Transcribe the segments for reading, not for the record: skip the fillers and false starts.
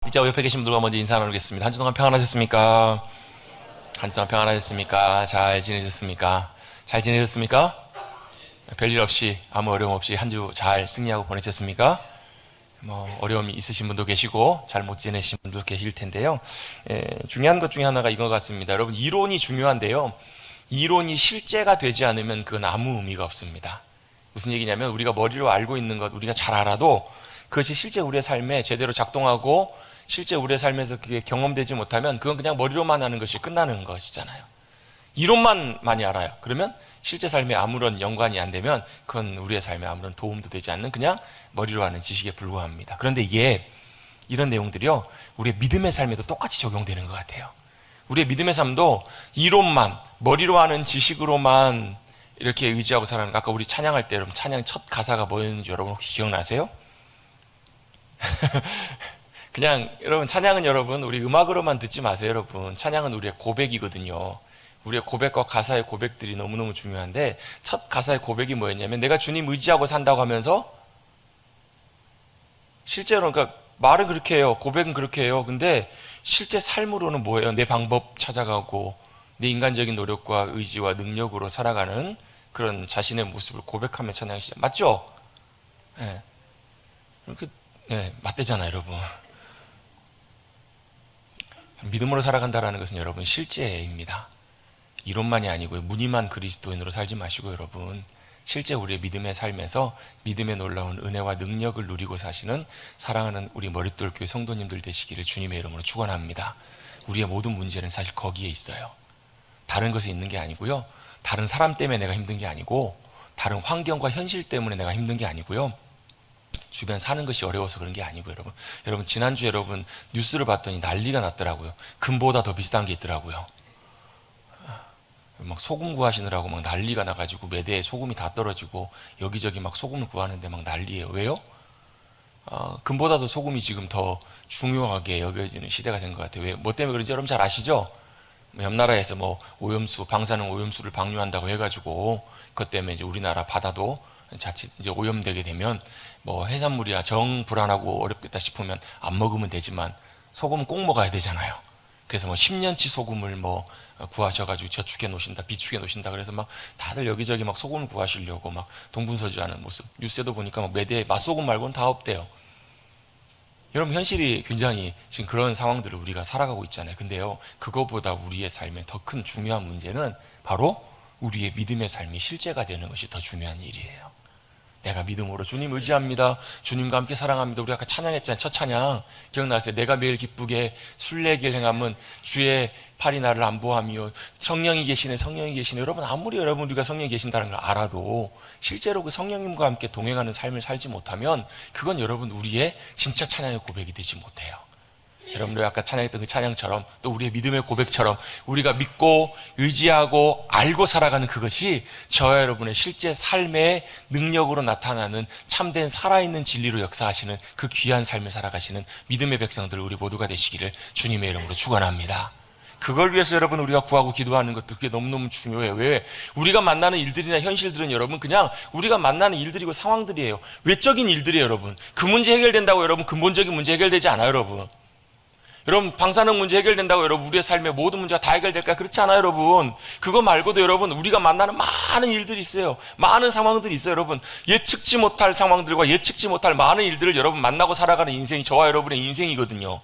이제 옆에 계신 분들과 먼저 인사 나누겠습니다. 한 주 동안 평안하셨습니까? 한 주 동안 평안하셨습니까? 잘 지내셨습니까? 잘 지내셨습니까? 별일 없이, 아무 어려움 없이 한 주 잘 승리하고 보내셨습니까? 어려움이 있으신 분도 계시고 잘 못 지내신 분도 계실 텐데요. 중요한 것 중에 하나가 이거 같습니다. 여러분, 이론이 중요한데요, 이론이 실제가 되지 않으면 그건 아무 의미가 없습니다. 무슨 얘기냐면, 우리가 머리로 알고 있는 것, 우리가 잘 알아도 그것이 실제 우리의 삶에 제대로 작동하고 실제 우리의 삶에서 그게 경험되지 못하면 그건 그냥 머리로만 하는 것이 끝나는 것이잖아요. 이론만 많이 알아요. 그러면 실제 삶에 아무런 연관이 안 되면 그건 우리의 삶에 아무런 도움도 되지 않는 그냥 머리로 하는 지식에 불과합니다. 그런데 이런 내용들이요, 우리의 믿음의 삶에도 똑같이 적용되는 것 같아요. 우리의 믿음의 삶도 이론만, 머리로 하는 지식으로만 이렇게 의지하고 살아가는, 아까 우리 찬양할 때 여러분, 찬양 첫 가사가 뭐였는지 여러분 혹시 기억나세요? 그냥 여러분, 찬양은 여러분 우리 음악으로만 듣지 마세요. 여러분, 찬양은 우리의 고백이거든요. 우리의 고백과 가사의 고백들이 너무너무 중요한데, 첫 가사의 고백이 뭐였냐면, 내가 주님 의지하고 산다고 하면서 실제로, 그러니까 말은 그렇게 해요, 고백은 그렇게 해요. 근데 실제 삶으로는 뭐예요? 내 방법 찾아가고 내 인간적인 노력과 의지와 능력으로 살아가는 그런 자신의 모습을 고백하며 찬양하시죠. 맞죠? 네. 맞대잖아요, 여러분. 믿음으로 살아간다는 것은 여러분 실제입니다. 이론만이 아니고요, 무늬만 그리스도인으로 살지 마시고 여러분, 실제 우리의 믿음의 삶에서 믿음의 놀라운 은혜와 능력을 누리고 사시는 사랑하는 우리 머릿돌 교회 성도님들 되시기를 주님의 이름으로 축원합니다. 우리의 모든 문제는 사실 거기에 있어요. 다른 것에 있는 게 아니고요, 다른 사람 때문에 내가 힘든 게 아니고, 다른 환경과 현실 때문에 내가 힘든 게 아니고요, 주변 사는 것이 어려워서 그런 게 아니고요. 여러분 지난주에 여러분 뉴스를 봤더니 난리가 났더라고요. 금보다 더 비싼 게 있더라고요. 막 소금 구하시느라고 막 난리가 나가지고 매대에 소금이 다 떨어지고 여기저기 막 소금을 구하는데 막 난리예요. 왜요? 금보다 더 소금이 지금 더 중요하게 여겨지는 시대가 된 것 같아요. 왜? 뭐 때문에 그런지 여러분 잘 아시죠? 옆 나라에서 오염수, 방사능 오염수를 방류한다고 해가지고 그것 때문에 이제 우리나라 바다도 자칫 이제 오염되게 되면 해산물이야 정 불안하고 어렵겠다 싶으면 안 먹으면 되지만 소금은 꼭 먹어야 되잖아요. 그래서 10년치 소금을 구하셔가지고 저축해 놓으신다, 비축해 놓으신다. 그래서 다들 여기저기 소금을 구하시려고 동분서주하는 모습. 뉴스에도 보니까 매대에 맛소금 말고는 다 없대요. 여러분, 현실이 굉장히 지금 그런 상황들을 우리가 살아가고 있잖아요. 근데요, 그거보다 우리의 삶에 더 큰 중요한 문제는 바로 우리의 믿음의 삶이 실제가 되는 것이 더 중요한 일이에요. 내가 믿음으로 주님 의지합니다, 주님과 함께 사랑합니다. 우리 아까 찬양했잖아요. 첫 찬양 기억나세요? 내가 매일 기쁘게 순례길 행함은 주의 팔이 나를 안보하며 성령이 계시네, 성령이 계시네. 여러분, 아무리 우리가 성령이 계신다는 걸 알아도 실제로 그 성령님과 함께 동행하는 삶을 살지 못하면 그건 여러분 우리의 진짜 찬양의 고백이 되지 못해요. 여러분들 아까 찬양했던 그 찬양처럼, 또 우리의 믿음의 고백처럼 우리가 믿고 의지하고 알고 살아가는 그것이 저와 여러분의 실제 삶의 능력으로 나타나는 참된 살아있는 진리로 역사하시는 그 귀한 삶을 살아가시는 믿음의 백성들 우리 모두가 되시기를 주님의 이름으로 축원합니다. 그걸 위해서 여러분 우리가 구하고 기도하는 것도 그게 너무너무 중요해요. 왜? 우리가 만나는 일들이나 현실들은 여러분 그냥 우리가 만나는 일들이고 상황들이에요. 외적인 일들이에요. 여러분, 그 문제 해결된다고 여러분 근본적인 문제 해결되지 않아요. 여러분, 방사능 문제 해결된다고 여러분 우리의 삶의 모든 문제가 다 해결될까? 그렇지 않아요. 여러분, 그거 말고도 여러분 우리가 만나는 많은 일들이 있어요. 많은 상황들이 있어요. 여러분, 예측지 못할 상황들과 예측지 못할 많은 일들을 여러분 만나고 살아가는 인생이 저와 여러분의 인생이거든요.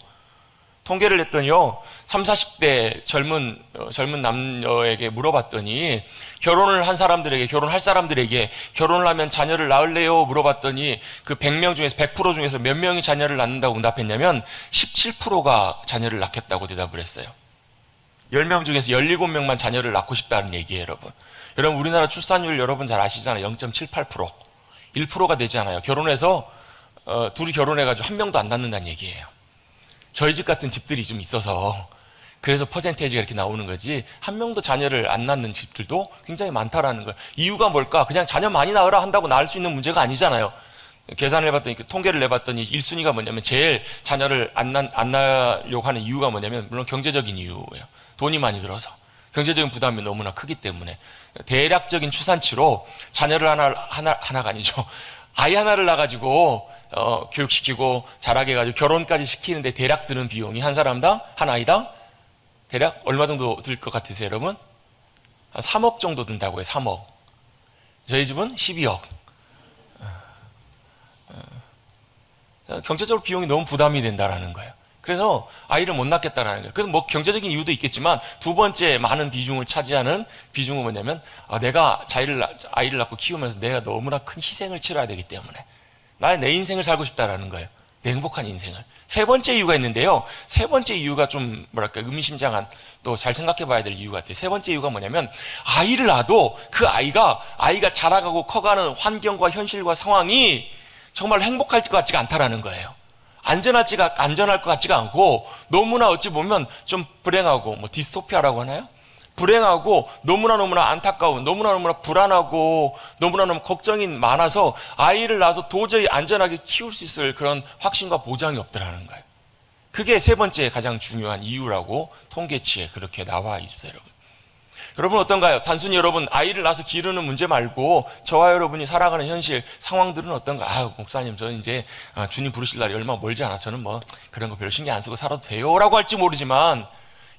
통계를 했더니요, 30, 40대 젊은 남녀에게 물어봤더니, 결혼할 사람들에게 결혼을 하면 자녀를 낳을래요? 물어봤더니 그 100명 중에서 100% 중에서 몇 명이 자녀를 낳는다고 응답했냐면 17%가 자녀를 낳겠다고 대답을 했어요. 10명 중에서 17명만 자녀를 낳고 싶다는 얘기예요. 여러분 우리나라 출산율 여러분 잘 아시잖아요. 0.78%, 1%가 되지 않아요. 결혼해서 둘이 결혼해가지고 한 명도 안 낳는다는 얘기예요. 저희 집 같은 집들이 좀 있어서 그래서 퍼센테이지가 이렇게 나오는 거지, 한 명도 자녀를 안 낳는 집들도 굉장히 많다라는 거예요. 이유가 뭘까? 그냥 자녀 많이 낳으라 한다고 낳을 수 있는 문제가 아니잖아요. 계산을 해봤더니, 통계를 내봤더니 1순위가 뭐냐면, 제일 자녀를 안 낳으려고 하는 이유가 뭐냐면 물론 경제적인 이유예요. 돈이 많이 들어서, 경제적인 부담이 너무나 크기 때문에. 대략적인 추산치로 자녀를 하나가 아니죠, 아이 하나를 낳아가지고 교육시키고 자라게 해가지고 결혼까지 시키는데 대략 드는 비용이 한 사람당, 한 아이당 대략 얼마 정도 들 것 같으세요, 여러분? 한 3억 정도 든다고요, 3억. 저희 집은 12억. 경제적으로 비용이 너무 부담이 된다라는 거예요. 그래서 아이를 못 낳겠다라는 거예요. 그래서 뭐 경제적인 이유도 있겠지만 두 번째 많은 비중을 차지하는 비중은 뭐냐면 내가 아이를 낳고 키우면서 내가 너무나 큰 희생을 치러야 되기 때문에 내 인생을 살고 싶다라는 거예요. 내 행복한 인생을. 세 번째 이유가 있는데요. 세 번째 이유가 좀 뭐랄까 의미심장한, 또 잘 생각해 봐야 될 이유 같아요. 세 번째 이유가 뭐냐면 아이를 낳아도 그 아이가 자라가고 커가는 환경과 현실과 상황이 정말 행복할 것 같지가 않다라는 거예요. 안전할 것 같지가 않고 너무나 어찌 보면 좀 불행하고 뭐 디스토피아라고 하나요? 불행하고 너무나 안타까운, 너무나 불안하고 너무나 걱정이 많아서 아이를 낳아서 도저히 안전하게 키울 수 있을 그런 확신과 보장이 없더라는 거예요. 그게 세 번째 가장 중요한 이유라고 통계치에 그렇게 나와 있어요, 여러분. 여러분 어떤가요? 단순히 여러분 아이를 낳아서 기르는 문제 말고 저와 여러분이 살아가는 현실 상황들은 어떤가? 목사님 저는 이제 주님 부르실 날이 얼마 멀지 않아서는 뭐 그런 거 별 신경 안 쓰고 살아도 돼요 라고 할지 모르지만,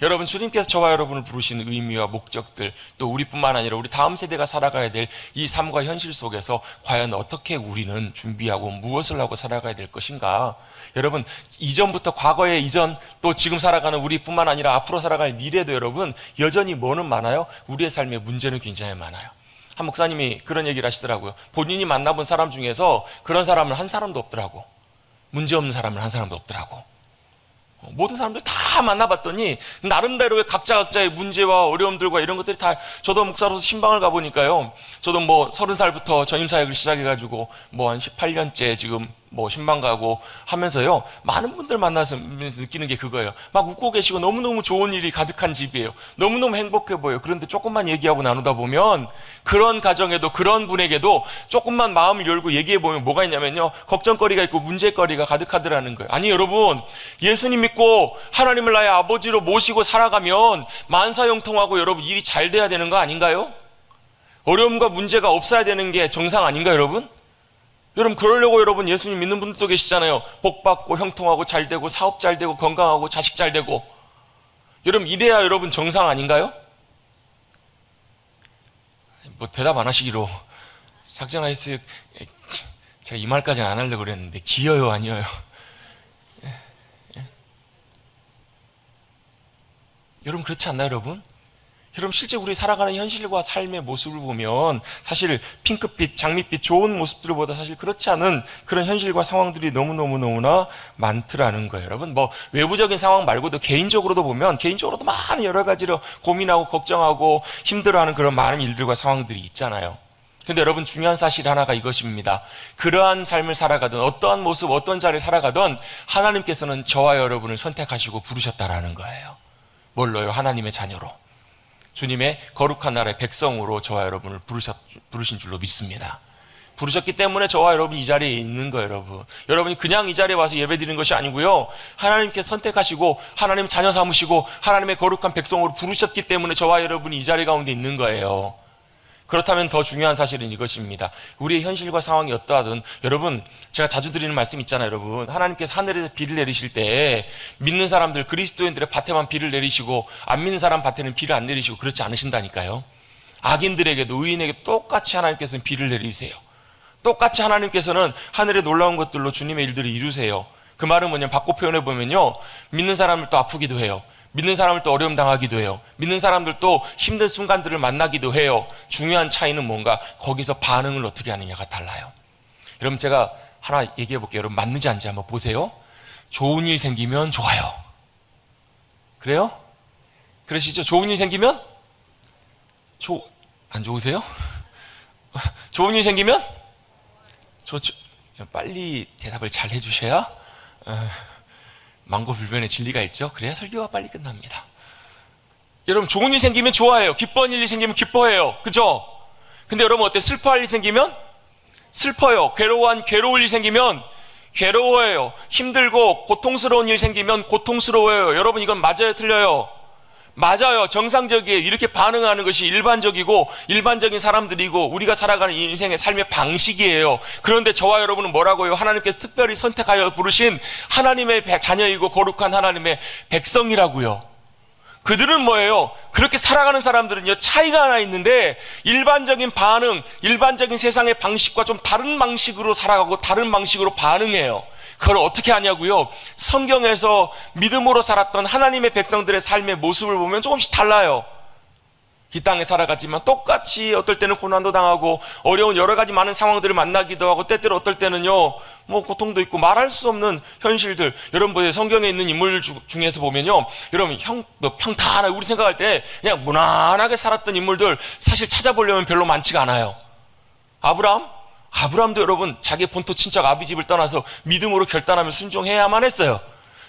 여러분 주님께서 저와 여러분을 부르시는 의미와 목적들, 또 우리뿐만 아니라 우리 다음 세대가 살아가야 될 이 삶과 현실 속에서 과연 어떻게 우리는 준비하고 무엇을 하고 살아가야 될 것인가? 여러분 이전부터, 과거의 이전, 또 지금 살아가는 우리뿐만 아니라 앞으로 살아갈 미래도 여러분 여전히 뭐는 많아요? 우리의 삶에 문제는 굉장히 많아요. 한 목사님이 그런 얘기를 하시더라고요. 본인이 만나본 사람 중에서 그런 사람은 한 사람도 없더라고. 문제없는 사람은 한 사람도 없더라고. 모든 사람들 다 만나봤더니 나름대로의 각자의 문제와 어려움들과 이런 것들이 다, 저도 목사로서 신방을 가보니까요, 저도 뭐 30살부터 전임 사역을 시작해가지고 뭐 한 18년째 지금 뭐 신방 가고 하면서요, 많은 분들 만나서 느끼는 게 그거예요. 막 웃고 계시고 너무너무 좋은 일이 가득한 집이에요. 너무너무 행복해 보여요. 그런데 조금만 얘기하고 나누다 보면 그런 가정에도, 그런 분에게도 조금만 마음을 열고 얘기해 보면 뭐가 있냐면요, 걱정거리가 있고 문제거리가 가득하더라는 거예요. 아니 여러분, 예수님 믿고 하나님을 나의 아버지로 모시고 살아가면 만사형통하고 여러분 일이 잘 돼야 되는 거 아닌가요? 어려움과 문제가 없어야 되는 게 정상 아닌가요, 여러분? 여러분 그러려고 여러분 예수님 믿는 분들도 계시잖아요. 복 받고 형통하고 잘 되고 사업 잘 되고 건강하고 자식 잘 되고. 여러분 이래야 여러분 정상 아닌가요? 뭐 대답 안 하시기로 작정하셨어요. 제가 이 말까지는 안 하려고 그랬는데 기어요 아니어요? 여러분 그렇지 않나요, 여러분? 여러분 실제 우리 살아가는 현실과 삶의 모습을 보면 사실 핑크빛, 장밋빛 좋은 모습들보다 사실 그렇지 않은 그런 현실과 상황들이 너무나 많더라는 거예요. 여러분 뭐 외부적인 상황 말고도 개인적으로도 보면 개인적으로도 많은 여러 가지로 고민하고 걱정하고 힘들어하는 그런 많은 일들과 상황들이 있잖아요. 근데 여러분 중요한 사실 하나가 이것입니다. 그러한 삶을 살아가든 어떠한 모습, 어떤 자리를 살아가든 하나님께서는 저와 여러분을 선택하시고 부르셨다라는 거예요. 뭘로요? 하나님의 자녀로. 주님의 거룩한 나라의 백성으로 저와 여러분을 부르신 줄로 믿습니다. 부르셨기 때문에 저와 여러분 이 자리에 있는 거예요, 여러분. 여러분이 그냥 이 자리에 와서 예배드리는 것이 아니고요, 하나님께 선택하시고 하나님 자녀 삼으시고 하나님의 거룩한 백성으로 부르셨기 때문에 저와 여러분이 이 자리 가운데 있는 거예요. 그렇다면 더 중요한 사실은 이것입니다. 우리의 현실과 상황이 어떠하든 여러분, 제가 자주 드리는 말씀 있잖아요, 여러분. 하나님께서 하늘에서 비를 내리실 때 믿는 사람들, 그리스도인들의 밭에만 비를 내리시고 안 믿는 사람 밭에는 비를 안 내리시고 그렇지 않으신다니까요. 악인들에게도 의인에게 똑같이 하나님께서는 비를 내리세요. 똑같이 하나님께서는 하늘의 놀라운 것들로 주님의 일들을 이루세요. 그 말은 뭐냐면 바꿔 표현해 보면요, 믿는 사람을 또 아프기도 해요. 믿는 사람을 또 어려움 당하기도 해요. 믿는 사람들도 힘든 순간들을 만나기도 해요. 중요한 차이는 뭔가 거기서 반응을 어떻게 하느냐가 달라요. 여러분 제가 하나 얘기해 볼게요. 여러분 맞는지 아닌지 한번 보세요. 좋은 일 생기면 좋아요. 그래요? 그러시죠? 좋은 일 생기면 안 좋으세요? 좋은 일 생기면 좋죠. 빨리 대답을 잘 해주셔야 망고불변의 진리가 있죠. 그래야 설교가 빨리 끝납니다. 여러분 좋은 일 생기면 좋아해요. 기뻐하는 일이 생기면 기뻐해요. 그죠? 근데 여러분 어때? 슬퍼할 일 생기면 슬퍼요. 괴로울 일 생기면 괴로워해요. 힘들고 고통스러운 일 생기면 고통스러워요. 여러분 이건 맞아요, 틀려요? 맞아요. 정상적이에요. 이렇게 반응하는 것이 일반적이고 일반적인 사람들이고 우리가 살아가는 인생의 삶의 방식이에요. 그런데 저와 여러분은 뭐라고요? 하나님께서 특별히 선택하여 부르신 하나님의 자녀이고 거룩한 하나님의 백성이라고요. 그들은 뭐예요? 그렇게 살아가는 사람들은요, 차이가 하나 있는데 일반적인 반응, 일반적인 세상의 방식과 좀 다른 방식으로 살아가고 다른 방식으로 반응해요. 그걸 어떻게 하냐고요? 성경에서 믿음으로 살았던 하나님의 백성들의 삶의 모습을 보면 조금씩 달라요. 이 땅에 살아갔지만 똑같이 어떨 때는 고난도 당하고 어려운 여러 가지 많은 상황들을 만나기도 하고 때때로 어떨 때는요, 뭐 고통도 있고 말할 수 없는 현실들. 여러분 보세요. 성경에 있는 인물 중에서 보면요, 여러분 평탄하게 우리 생각할 때 그냥 무난하게 살았던 인물들 사실 찾아보려면 별로 많지가 않아요. 아브라함도 여러분 자기 본토 친척 아비 집을 떠나서 믿음으로 결단하며 순종해야만 했어요.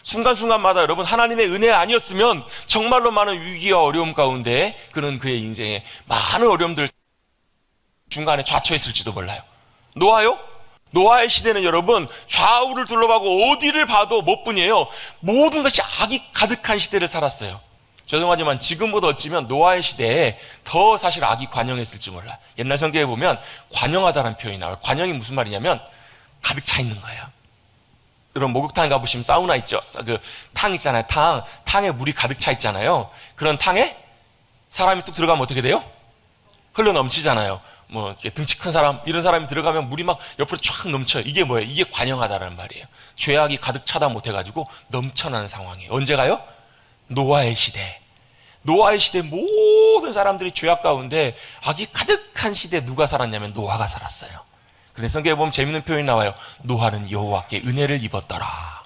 순간순간마다 여러분 하나님의 은혜 아니었으면 정말로 많은 위기와 어려움 가운데 그는 그의 인생에 많은 어려움들 중간에 좌초했을지도 몰라요. 노아의 시대는 여러분 좌우를 둘러봐고 어디를 봐도 뭐뿐이에요. 모든 것이 악이 가득한 시대를 살았어요. 죄송하지만 지금보다 어찌면 노아의 시대에 더 사실 악이 관영했을지 몰라요. 옛날 성경에 보면 관영하다라는 표현이 나와요. 관영이 무슨 말이냐면 가득 차 있는 거예요. 여러분 목욕탕에 가보시면 사우나 있죠. 그 탕 있잖아요. 탕에 물이 가득 차 있잖아요. 그런 탕에 사람이 뚝 들어가면 어떻게 돼요? 흘러 넘치잖아요. 뭐 이렇게 등치 큰 사람, 이런 사람이 들어가면 물이 막 옆으로 쫙 넘쳐요. 이게 뭐예요? 이게 관영하다라는 말이에요. 죄악이 가득 차다 못해가지고 넘쳐나는 상황이에요. 언제 가요? 노아의 시대 모든 사람들이 죄악 가운데 악이 가득한 시대에 누가 살았냐면 노아가 살았어요. 그런데 성경에 보면 재밌는 표현이 나와요. 노아는 여호와께 은혜를 입었더라.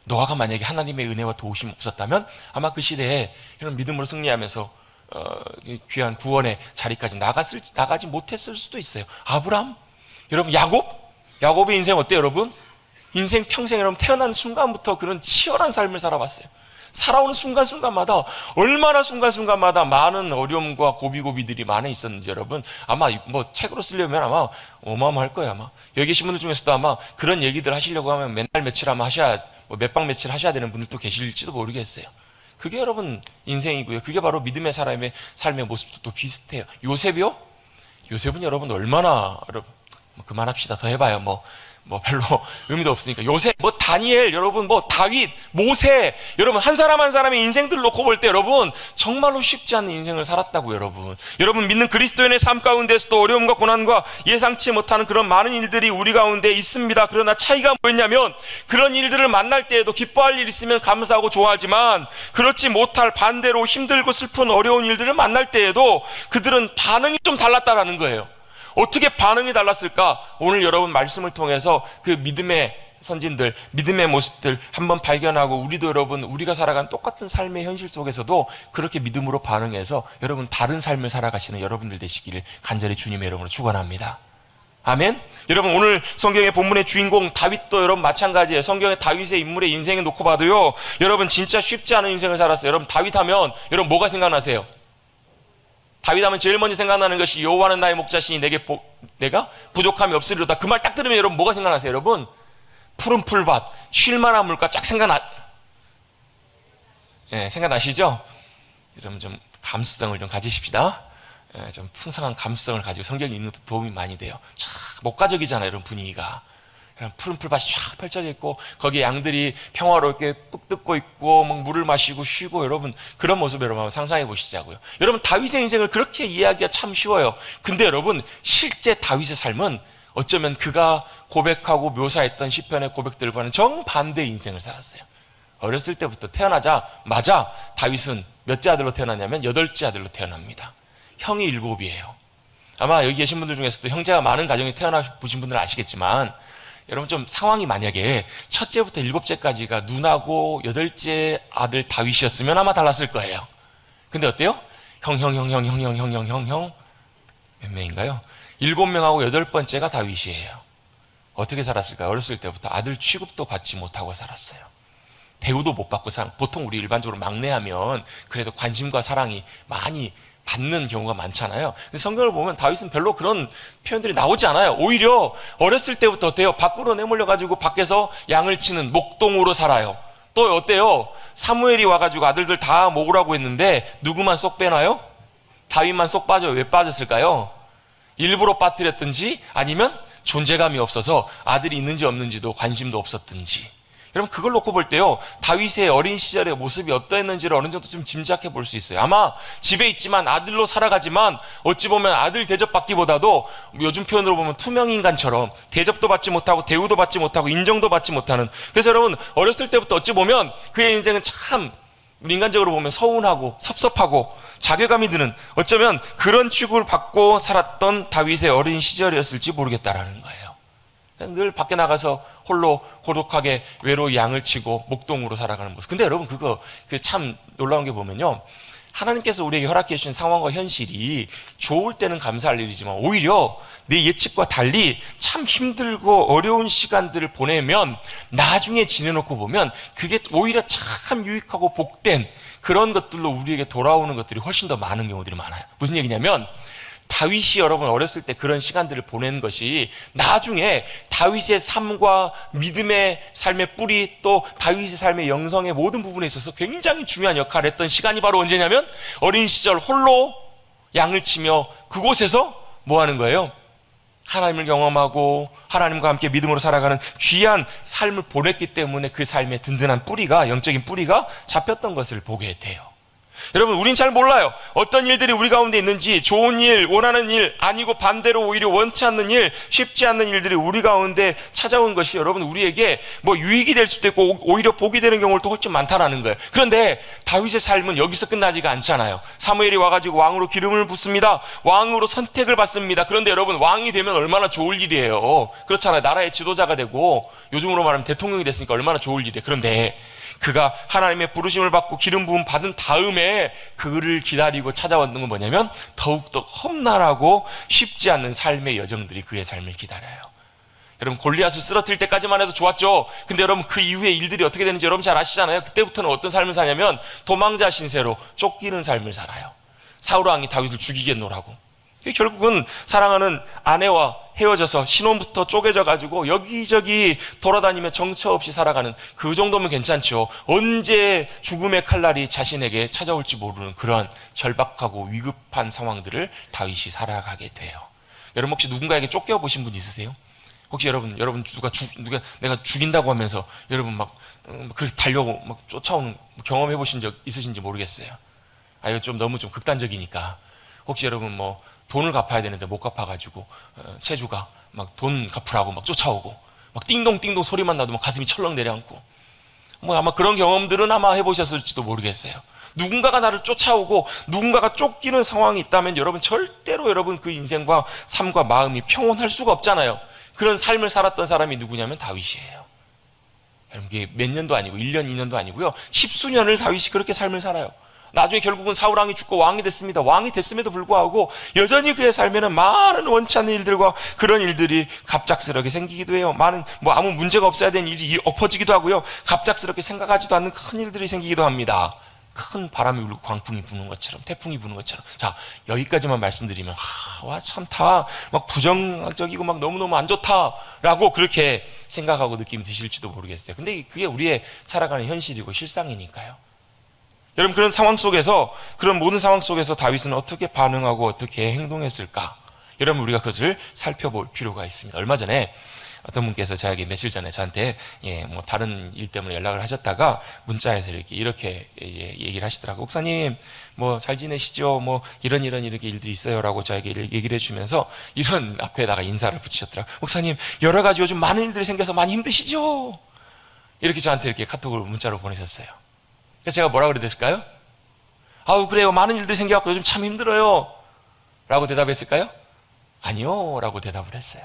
노아가 만약에 하나님의 은혜와 도우심이 없었다면 아마 그 시대에 이런 믿음으로 승리하면서 귀한 구원의 자리까지 나가지 못했을 수도 있어요. 아브람, 여러분 야곱의 인생 어때요, 여러분? 인생 평생 여러분 태어난 순간부터 그런 치열한 삶을 살아봤어요. 살아오는 순간순간마다 얼마나 순간순간마다 많은 어려움과 고비고비들이 많이 있었는지 여러분 아마 뭐 책으로 쓰려면 아마 어마어마할 거예요. 아마 여기 계신 분들 중에서도 아마 그런 얘기들 하시려고 하면 맨날 며칠 아마 몇박 며칠 하셔야 되는 분들도 계실지도 모르겠어요. 그게 여러분 인생이고요. 그게 바로 믿음의 사람의 삶의 모습도 또 비슷해요. 요셉은 여러분 얼마나 여러분 그만합시다. 더 해봐요. 뭐 별로 의미도 없으니까. 요셉, 다니엘, 여러분, 다윗, 모세, 여러분, 한 사람 한 사람의 인생들을 놓고 볼 때 여러분, 정말로 쉽지 않은 인생을 살았다고 여러분. 여러분, 믿는 그리스도인의 삶 가운데서도 어려움과 고난과 예상치 못하는 그런 많은 일들이 우리 가운데 있습니다. 그러나 차이가 뭐였냐면, 그런 일들을 만날 때에도 기뻐할 일 있으면 감사하고 좋아하지만, 그렇지 못할 반대로 힘들고 슬픈 어려운 일들을 만날 때에도 그들은 반응이 좀 달랐다라는 거예요. 어떻게 반응이 달랐을까? 오늘 여러분 말씀을 통해서 그 믿음의 선진들, 믿음의 모습들 한번 발견하고 우리도 여러분 우리가 살아간 똑같은 삶의 현실 속에서도 그렇게 믿음으로 반응해서 여러분 다른 삶을 살아가시는 여러분들 되시기를 간절히 주님의 이름으로 축원합니다. 아멘. 여러분 오늘 성경의 본문의 주인공 다윗도 여러분 마찬가지예요. 성경의 다윗의 인물의 인생을 놓고 봐도요, 여러분 진짜 쉽지 않은 인생을 살았어요. 여러분 다윗 하면 여러분 뭐가 생각나세요? 다윗 하면 제일 먼저 생각나는 것이 여호와는 나의 목자시니 내가 부족함이 없으리로다. 그 말 딱 들으면 여러분 뭐가 생각나세요? 여러분 푸른 풀밭, 쉴만한 물가 쫙 생각나시죠? 여러분 좀 감수성을 좀 가지십시다. 좀 풍성한 감수성을 가지고 성경 읽는 것도 도움이 많이 돼요. 쫙 목가적이잖아요, 이런 분위기가. 푸른 풀밭이 쫙 펼쳐져 있고 거기에 양들이 평화롭게 뚝 뜯고 있고 막 물을 마시고 쉬고, 여러분 그런 모습 여러분 한번 상상해 보시자고요. 여러분 다윗의 인생을 그렇게 이해하기가 참 쉬워요. 근데 여러분 실제 다윗의 삶은 어쩌면 그가 고백하고 묘사했던 시편의 고백들과는 정반대의 인생을 살았어요. 어렸을 때부터 태어나자마자 다윗은 몇째 아들로 태어났냐면 8째 아들로 태어납니다. 형이 7이에요. 아마 여기 계신 분들 중에서도 형제가 많은 가정에 태어나 보신 분들은 아시겠지만, 여러분 좀 상황이 만약에 첫째부터 7째까지가 누나고 8째 아들 다윗이었으면 아마 달랐을 거예요. 근데 어때요? 형 몇 명인가요? 7명하고 8번째가 다윗이에요. 어떻게 살았을까요? 어렸을 때부터 아들 취급도 받지 못하고 살았어요. 대우도 못 받고 보통 우리 일반적으로 막내하면 그래도 관심과 사랑이 많이 받는 경우가 많잖아요. 근데 성경을 보면 다윗은 별로 그런 표현들이 나오지 않아요. 오히려 어렸을 때부터 어때요? 밖으로 내몰려가지고 밖에서 양을 치는 목동으로 살아요. 또 어때요? 사무엘이 와가지고 아들들 다 모으라고 했는데 누구만 쏙 빼나요? 다윗만 쏙 빠져요. 왜 빠졌을까요? 일부러 빠뜨렸든지 아니면 존재감이 없어서 아들이 있는지 없는지도 관심도 없었든지. 여러분 그걸 놓고 볼 때요, 다윗의 어린 시절의 모습이 어떠했는지를 어느 정도 좀 짐작해 볼 수 있어요. 아마 집에 있지만 아들로 살아가지만 어찌 보면 아들 대접받기보다도 요즘 표현으로 보면 투명인간처럼 대접도 받지 못하고 대우도 받지 못하고 인정도 받지 못하는, 그래서 여러분 어렸을 때부터 어찌 보면 그의 인생은 참 우리 인간적으로 보면 서운하고 섭섭하고 자괴감이 드는, 어쩌면 그런 취급을 받고 살았던 다윗의 어린 시절이었을지 모르겠다라는 거예요. 늘 밖에 나가서 홀로 고독하게 외로이 양을 치고 목동으로 살아가는 모습. 근데 여러분 그거 참 놀라운 게 보면요, 하나님께서 우리에게 허락해 주신 상황과 현실이 좋을 때는 감사할 일이지만 오히려 내 예측과 달리 참 힘들고 어려운 시간들을 보내면 나중에 지내놓고 보면 그게 오히려 참 유익하고 복된 그런 것들로 우리에게 돌아오는 것들이 훨씬 더 많은 경우들이 많아요. 무슨 얘기냐면, 다윗이 여러분 어렸을 때 그런 시간들을 보낸 것이 나중에 다윗의 삶과 믿음의 삶의 뿌리, 또 다윗의 삶의 영성의 모든 부분에 있어서 굉장히 중요한 역할을 했던 시간이 바로 언제냐면 어린 시절 홀로 양을 치며 그곳에서 뭐 하는 거예요? 하나님을 경험하고 하나님과 함께 믿음으로 살아가는 귀한 삶을 보냈기 때문에 그 삶의 든든한 뿌리가, 영적인 뿌리가 잡혔던 것을 보게 돼요. 여러분 우린 잘 몰라요. 어떤 일들이 우리 가운데 있는지, 좋은 일, 원하는 일 아니고 반대로 오히려 원치 않는 일, 쉽지 않는 일들이 우리 가운데 찾아온 것이 여러분 우리에게 뭐 유익이 될 수도 있고 오히려 복이 되는 경우도 훨씬 많다라는 거예요. 그런데 다윗의 삶은 여기서 끝나지가 않잖아요. 사무엘이 와가지고 왕으로 기름을 붓습니다. 왕으로 선택을 받습니다. 그런데 여러분 왕이 되면 얼마나 좋을 일이에요. 그렇잖아요. 나라의 지도자가 되고 요즘으로 말하면 대통령이 됐으니까 얼마나 좋을 일이에요. 그런데 그가 하나님의 부르심을 받고 기름 부음 받은 다음에 그를 기다리고 찾아왔는 건 뭐냐면 더욱더 험난하고 쉽지 않는 삶의 여정들이 그의 삶을 기다려요. 여러분 골리앗을 쓰러뜨릴 때까지만 해도 좋았죠. 근데 여러분 그 이후에 일들이 어떻게 되는지 여러분 잘 아시잖아요. 그때부터는 어떤 삶을 사냐면 도망자 신세로 쫓기는 삶을 살아요. 사울 왕이 다윗을 죽이겠노라고. 결국은 사랑하는 아내와 헤어져서 신혼부터 쪼개져 가지고 여기저기 돌아다니며 정처 없이 살아가는, 그 정도면 괜찮죠. 언제 죽음의 칼날이 자신에게 찾아올지 모르는 그런 절박하고 위급한 상황들을 다윗이 살아가게 돼요. 여러분 혹시 누군가에게 쫓겨보신 분 있으세요? 혹시 여러분 누가 내가 죽인다고 하면서 여러분 막 그렇게 달려고 막 쫓아오는 경험해 보신 적 있으신지 모르겠어요. 이거 좀 너무 좀 극단적이니까. 혹시 여러분 뭐 돈을 갚아야 되는데 못 갚아가지고 채주가 막 돈 갚으라고 막 쫓아오고 막 띵동띵동 소리만 나도 막 가슴이 철렁 내려앉고, 뭐 아마 그런 경험들은 아마 해보셨을지도 모르겠어요. 누군가가 나를 쫓아오고 누군가가 쫓기는 상황이 있다면 여러분 절대로 여러분 그 인생과 삶과 마음이 평온할 수가 없잖아요. 그런 삶을 살았던 사람이 누구냐면 다윗이에요. 여러분 이게 몇 년도 아니고 1년 2년도 아니고요, 십수년을 다윗이 그렇게 삶을 살아요. 나중에 결국은 사울 왕이 죽고 왕이 됐습니다. 왕이 됐음에도 불구하고 여전히 그의 삶에는 많은 원치 않는 일들과 그런 일들이 갑작스럽게 생기기도 해요. 많은 뭐 아무 문제가 없어야 되는 일이 엎어지기도 하고요, 갑작스럽게 생각하지도 않는 큰 일들이 생기기도 합니다. 큰 바람이 울고 광풍이 부는 것처럼, 태풍이 부는 것처럼. 자, 여기까지만 말씀드리면 와 참 다 막 부정적이고 막 너무너무 안 좋다라고 그렇게 생각하고 느낌이 드실지도 모르겠어요. 근데 그게 우리의 살아가는 현실이고 실상이니까요. 여러분 그런 상황 속에서, 그런 모든 상황 속에서 다윗은 어떻게 반응하고 어떻게 행동했을까? 여러분 우리가 그것을 살펴볼 필요가 있습니다. 얼마 전에 어떤 분께서 저에게 며칠 전에 저한테 뭐 다른 일 때문에 연락을 하셨다가 문자에서 이렇게 얘기를 하시더라고요. 목사님 뭐 잘 지내시죠? 뭐 이런 이렇게 일들이 있어요라고 저에게 얘기를 해주면서 이런 앞에다가 인사를 붙이셨더라고요. 목사님 여러 가지 요즘 많은 일들이 생겨서 많이 힘드시죠? 이렇게 저한테 이렇게 카톡을 문자로 보내셨어요. 그래서 제가 뭐라 그래야 됐을까요? 아우 그래요, 많은 일들이 생겨갖고 요즘 참 힘들어요 라고 대답했을까요? 아니요 라고 대답을 했어요.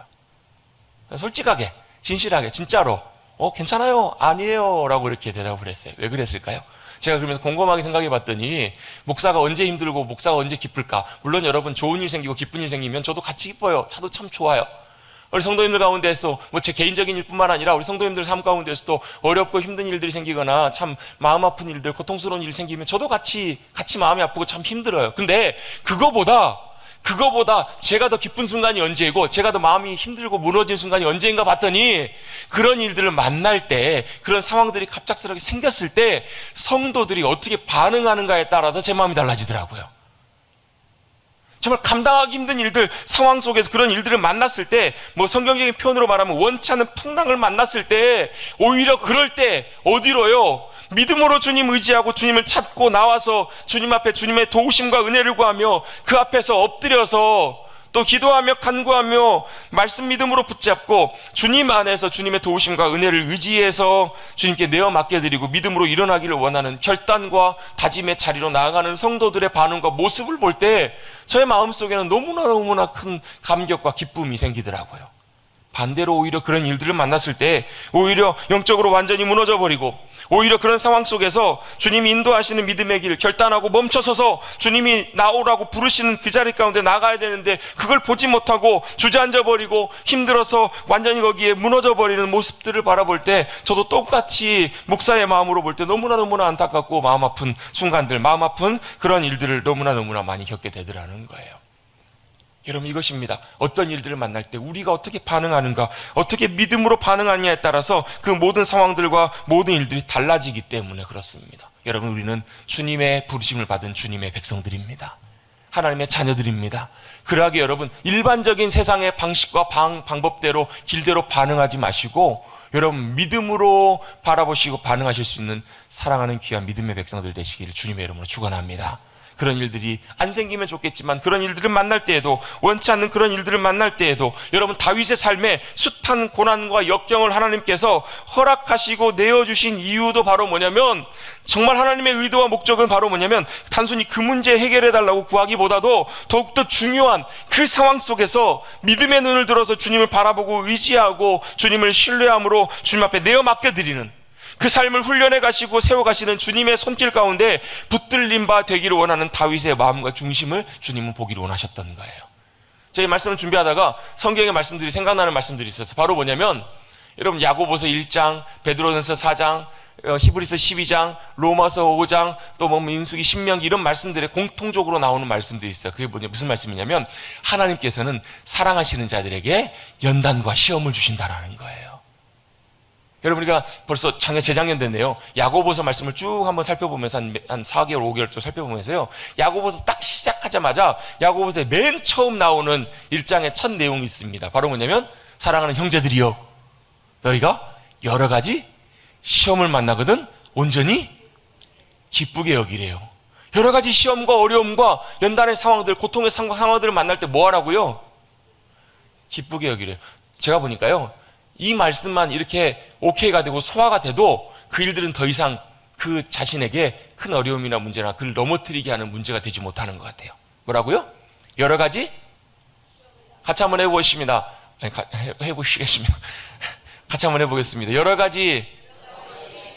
솔직하게 진실하게 진짜로 괜찮아요, 아니에요 라고 이렇게 대답을 했어요. 왜 그랬을까요? 제가 그러면서 곰곰하게 생각해 봤더니 목사가 언제 힘들고 목사가 언제 기쁠까? 물론 여러분 좋은 일 생기고 기쁜 일 생기면 저도 같이 기뻐요. 저도 참 좋아요. 우리 성도님들 가운데서 뭐 제 개인적인 일뿐만 아니라 우리 성도님들 삶 가운데서도 어렵고 힘든 일들이 생기거나 참 마음 아픈 일들, 고통스러운 일이 생기면 저도 같이 마음이 아프고 참 힘들어요. 근데 그거보다 그거보다 제가 더 기쁜 순간이 언제이고 제가 더 마음이 힘들고 무너진 순간이 언제인가 봤더니 그런 일들을 만날 때, 그런 상황들이 갑작스럽게 생겼을 때 성도들이 어떻게 반응하는가에 따라서 제 마음이 달라지더라고요. 정말 감당하기 힘든 일들, 상황 속에서 그런 일들을 만났을 때, 뭐 성경적인 표현으로 말하면 원치 않는 풍랑을 만났을 때, 오히려 그럴 때 어디로요? 믿음으로 주님 의지하고 주님을 찾고 나와서 주님 앞에 주님의 도우심과 은혜를 구하며 그 앞에서 엎드려서 또 기도하며 간구하며 말씀 믿음으로 붙잡고 주님 안에서 주님의 도우심과 은혜를 의지해서 주님께 내어 맡겨드리고 믿음으로 일어나기를 원하는 결단과 다짐의 자리로 나아가는 성도들의 반응과 모습을 볼 때 저의 마음속에는 너무나 큰 감격과 기쁨이 생기더라고요. 반대로 오히려 그런 일들을 만났을 때 오히려 영적으로 완전히 무너져버리고, 오히려 그런 상황 속에서 주님이 인도하시는 믿음의 길 결단하고 멈춰서서 주님이 나오라고 부르시는 그 자리 가운데 나가야 되는데 그걸 보지 못하고 주저앉아버리고 힘들어서 완전히 거기에 무너져버리는 모습들을 바라볼 때 저도 똑같이 목사의 마음으로 볼 때 너무나 안타깝고 마음 아픈 순간들, 마음 아픈 그런 일들을 너무나 많이 겪게 되더라는 거예요. 여러분, 이것입니다. 어떤 일들을 만날 때 우리가 어떻게 반응하는가, 어떻게 믿음으로 반응하느냐에 따라서 그 모든 상황들과 모든 일들이 달라지기 때문에 그렇습니다. 여러분, 우리는 주님의 부르심을 받은 주님의 백성들입니다. 하나님의 자녀들입니다. 그러하게 여러분, 일반적인 세상의 방식과 방법대로 길대로 반응하지 마시고 여러분, 믿음으로 바라보시고 반응하실 수 있는 사랑하는 귀한 믿음의 백성들 되시기를 주님의 이름으로 축원합니다. 그런 일들이 안 생기면 좋겠지만 그런 일들을 만날 때에도, 원치 않는 그런 일들을 만날 때에도 여러분, 다윗의 삶에 숱한 고난과 역경을 하나님께서 허락하시고 내어주신 이유도 바로 뭐냐면, 정말 하나님의 의도와 목적은 바로 뭐냐면 단순히 그 문제 해결해달라고 구하기보다도 더욱더 중요한 그 상황 속에서 믿음의 눈을 들어서 주님을 바라보고 의지하고 주님을 신뢰함으로 주님 앞에 내어 맡겨드리는 그 삶을 훈련해 가시고 세워 가시는 주님의 손길 가운데 붙들린 바 되기를 원하는 다윗의 마음과 중심을 주님은 보기를 원하셨던 거예요. 저희 말씀을 준비하다가 성경의 말씀들이 생각나는 말씀들이 있었어요. 바로 뭐냐면 여러분, 야고보서 1장, 베드로전서 4장, 히브리서 12장, 로마서 5장, 또 뭐 민수기, 신명기 이런 말씀들에 공통적으로 나오는 말씀들이 있어요. 그게 무슨 말씀이냐면 하나님께서는 사랑하시는 자들에게 연단과 시험을 주신다라는 거예요. 여러분, 우리가 벌써 재작년 됐네요. 야고보서 말씀을 쭉 한번 살펴보면서 한 4개월, 5개월 좀 살펴보면서요. 야고보서 딱 시작하자마자 야고보서의 맨 처음 나오는 1장의 첫 내용이 있습니다. 바로 뭐냐면, 사랑하는 형제들이여, 너희가 여러 가지 시험을 만나거든 온전히 기쁘게 여기래요. 여러 가지 시험과 어려움과 연단의 상황들, 고통의 상황들을 만날 때 뭐 하라고요? 기쁘게 여기래요. 제가 보니까요, 이 말씀만 이렇게 오케이가 되고 소화가 돼도 그 일들은 더 이상 그 자신에게 큰 어려움이나 문제나 그를 넘어뜨리게 하는 문제가 되지 못하는 것 같아요. 뭐라고요? 여러 가지? 같이 한번 해보겠습니다. 해보시겠습니다. 같이 한번 해보겠습니다. 여러 가지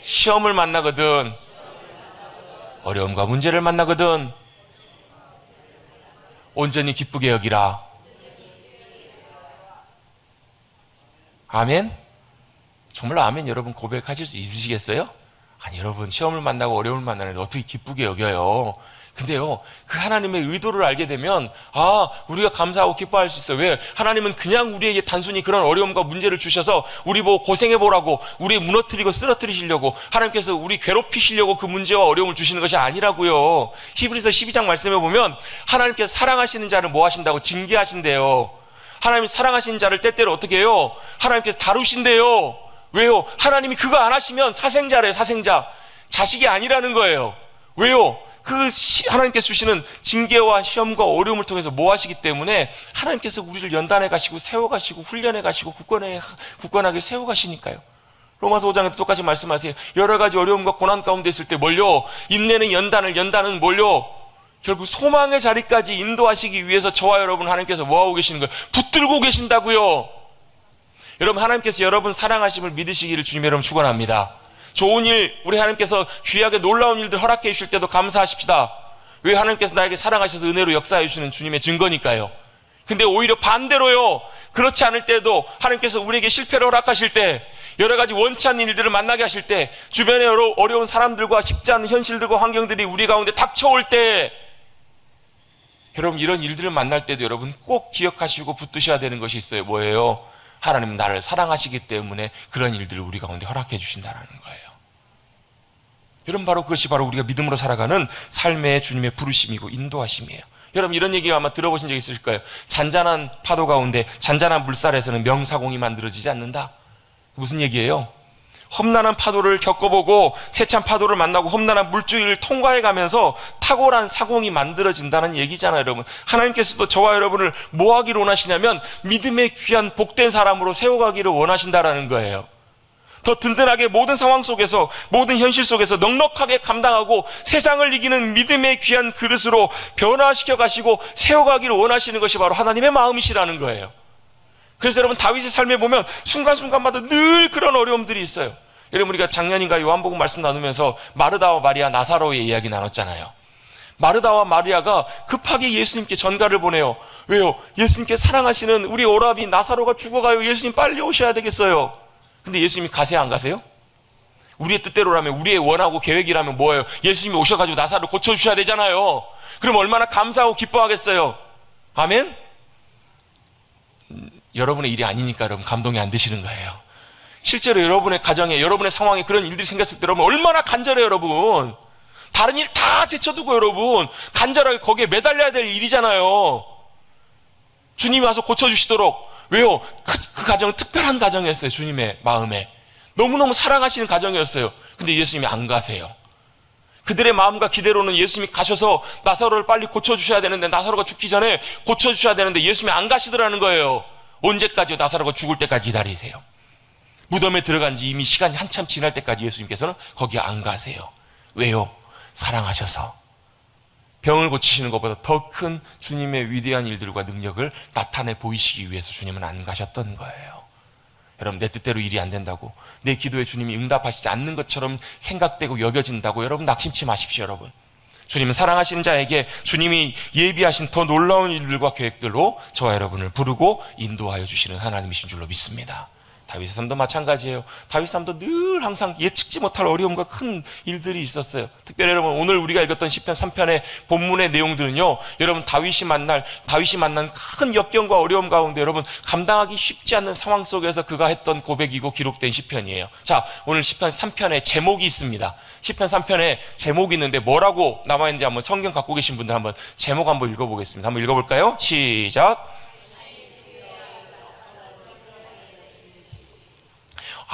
시험을 만나거든, 어려움과 문제를 만나거든 온전히 기쁘게 여기라. 아멘? 정말로 아멘 여러분 고백하실 수 있으시겠어요? 아니, 여러분, 시험을 만나고 어려움을 만나는데 어떻게 기쁘게 여겨요? 근데요, 그 하나님의 의도를 알게 되면 우리가 감사하고 기뻐할 수 있어요. 왜? 하나님은 그냥 우리에게 단순히 그런 어려움과 문제를 주셔서 우리 보고 고생해보라고, 우리 무너뜨리고 쓰러뜨리시려고, 하나님께서 우리 괴롭히시려고 그 문제와 어려움을 주시는 것이 아니라고요. 히브리서 12장 말씀에 보면 하나님께서 사랑하시는 자를 뭐 하신다고? 징계하신대요. 하나님이 사랑하시는 자를 때때로 어떻게 해요? 하나님께서 다루신대요. 왜요? 하나님이 그거 안 하시면 사생자래요. 사생자. 자식이 아니라는 거예요. 왜요? 하나님께서 주시는 징계와 시험과 어려움을 통해서 뭐 하시기 때문에 하나님께서 우리를 연단해 가시고 세워 가시고 훈련해 가시고 굳건하게 세워 가시니까요. 로마서 5장에도 똑같이 말씀하세요. 여러 가지 어려움과 고난 가운데 있을 때 뭘요? 인내는 연단은 뭘요? 결국 소망의 자리까지 인도하시기 위해서 저와 여러분 하나님께서 뭐하고 계시는 거예요? 붙들고 계신다고요. 여러분, 하나님께서 여러분 사랑하심을 믿으시기를 주님의 이름으로 축원합니다. 좋은 일, 우리 하나님께서 귀하게 놀라운 일들 허락해 주실 때도 감사하십시다. 왜? 하나님께서 나에게 사랑하셔서 은혜로 역사해 주시는 주님의 증거니까요. 근데 오히려 반대로요, 그렇지 않을 때도 하나님께서 우리에게 실패를 허락하실 때, 여러 가지 원치 않는 일들을 만나게 하실 때, 주변에 어려운 사람들과 쉽지 않은 현실들과 환경들이 우리 가운데 닥쳐올 때 여러분 이런 일들을 만날 때도 여러분 꼭 기억하시고 붙드셔야 되는 것이 있어요. 뭐예요? 하나님은 나를 사랑하시기 때문에 그런 일들을 우리 가운데 허락해 주신다는 거예요. 여러분 바로 그것이 바로 우리가 믿음으로 살아가는 삶의 주님의 부르심이고 인도하심이에요. 여러분 이런 얘기 아마 들어보신 적 있으실 거예요. 잔잔한 파도 가운데 잔잔한 물살에서는 명사공이 만들어지지 않는다. 무슨 얘기예요? 험난한 파도를 겪어보고 세찬 파도를 만나고 험난한 물줄기를 통과해 가면서 탁월한 사공이 만들어진다는 얘기잖아요. 여러분 하나님께서도 저와 여러분을 뭐 하기를 원하시냐면 믿음의 귀한 복된 사람으로 세워가기를 원하신다라는 거예요. 더 든든하게 모든 상황 속에서 모든 현실 속에서 넉넉하게 감당하고 세상을 이기는 믿음의 귀한 그릇으로 변화시켜 가시고 세워가기를 원하시는 것이 바로 하나님의 마음이시라는 거예요. 그래서 여러분 다윗의 삶에 보면 순간순간마다 늘 그런 어려움들이 있어요. 여러분 우리가 작년인가 요한복음 말씀 나누면서 마르다와 마리아 나사로의 이야기 나눴잖아요. 마르다와 마리아가 급하게 예수님께 전가를 보내요. 왜요? 예수님께 사랑하시는 우리 오라비 나사로가 죽어가요. 예수님 빨리 오셔야 되겠어요. 근데 예수님이 가세요 안 가세요? 우리의 뜻대로라면 우리의 원하고 계획이라면 뭐예요? 예수님이 오셔가지고 나사로 고쳐주셔야 되잖아요. 그럼 얼마나 감사하고 기뻐하겠어요. 아멘? 여러분의 일이 아니니까 여러분 감동이 안 되시는 거예요. 실제로 여러분의 가정에 여러분의 상황에 그런 일들이 생겼을 때 여러분 얼마나 간절해요. 여러분 다른 일 다 제쳐두고 여러분 간절하게 거기에 매달려야 될 일이잖아요. 주님이 와서 고쳐주시도록. 왜요? 그 가정은 특별한 가정이었어요. 주님의 마음에 너무너무 사랑하시는 가정이었어요. 근데 예수님이 안 가세요. 그들의 마음과 기대로는 예수님이 가셔서 나사로를 빨리 고쳐주셔야 되는데 나사로가 죽기 전에 고쳐주셔야 되는데 예수님이 안 가시더라는 거예요. 언제까지요? 나사로가 죽을 때까지 기다리세요. 무덤에 들어간 지 이미 시간이 한참 지날 때까지 예수님께서는 거기 안 가세요. 왜요? 사랑하셔서. 병을 고치시는 것보다 더 큰 주님의 위대한 일들과 능력을 나타내 보이시기 위해서 주님은 안 가셨던 거예요. 여러분 내 뜻대로 일이 안 된다고 내 기도에 주님이 응답하시지 않는 것처럼 생각되고 여겨진다고 여러분 낙심치 마십시오. 여러분 주님은 사랑하시는 자에게 주님이 예비하신 더 놀라운 일들과 계획들로 저와 여러분을 부르고 인도하여 주시는 하나님이신 줄로 믿습니다. 다윗의 삶도 마찬가지예요. 다윗의 삶도 늘 항상 예측지 못할 어려움과 큰 일들이 있었어요. 특별히 여러분 오늘 우리가 읽었던 시편 3편의 본문의 내용들은요, 여러분 다윗이 만난 큰 역경과 어려움 가운데 여러분 감당하기 쉽지 않는 상황 속에서 그가 했던 고백이고 기록된 시편이에요. 자, 오늘 시편 3편에 제목이 있습니다. 시편 3편에 제목이 있는데 뭐라고 남아있는지 한번 성경 갖고 계신 분들 한번 제목 한번 읽어보겠습니다. 한번 읽어볼까요? 시작.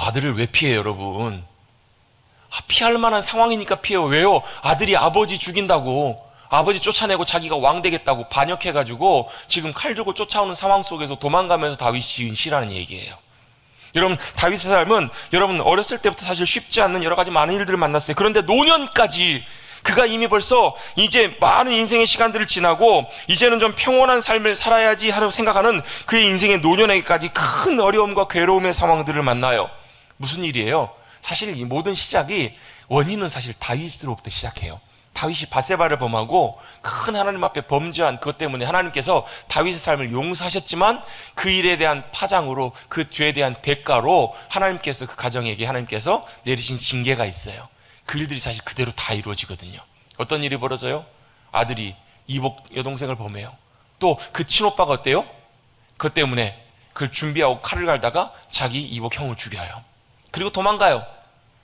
아들을 왜 피해요, 여러분? 피할 만한 상황이니까 피해요. 왜요? 아들이 아버지 죽인다고, 아버지 쫓아내고 자기가 왕 되겠다고 반역해가지고 지금 칼 들고 쫓아오는 상황 속에서 도망가면서 다윗이 지은 시라는 얘기예요. 여러분 다윗의 삶은 여러분 어렸을 때부터 사실 쉽지 않는 여러 가지 많은 일들을 만났어요. 그런데 노년까지 그가 이미 벌써 이제 많은 인생의 시간들을 지나고 이제는 좀 평온한 삶을 살아야지 하는 생각하는 그의 인생의 노년에까지 큰 어려움과 괴로움의 상황들을 만나요. 무슨 일이에요? 사실 이 모든 시작이 원인은 사실 다윗으로부터 시작해요. 다윗이 밧세바를 범하고 큰 하나님 앞에 범죄한 그것 때문에 하나님께서 다윗의 삶을 용서하셨지만 그 일에 대한 파장으로 그 죄에 대한 대가로 하나님께서 그 가정에게 하나님께서 내리신 징계가 있어요. 그 일들이 사실 그대로 다 이루어지거든요. 어떤 일이 벌어져요? 아들이 이복 여동생을 범해요. 또 그 친오빠가 어때요? 그것 때문에 그걸 준비하고 칼을 갈다가 자기 이복 형을 죽여요. 그리고 도망가요.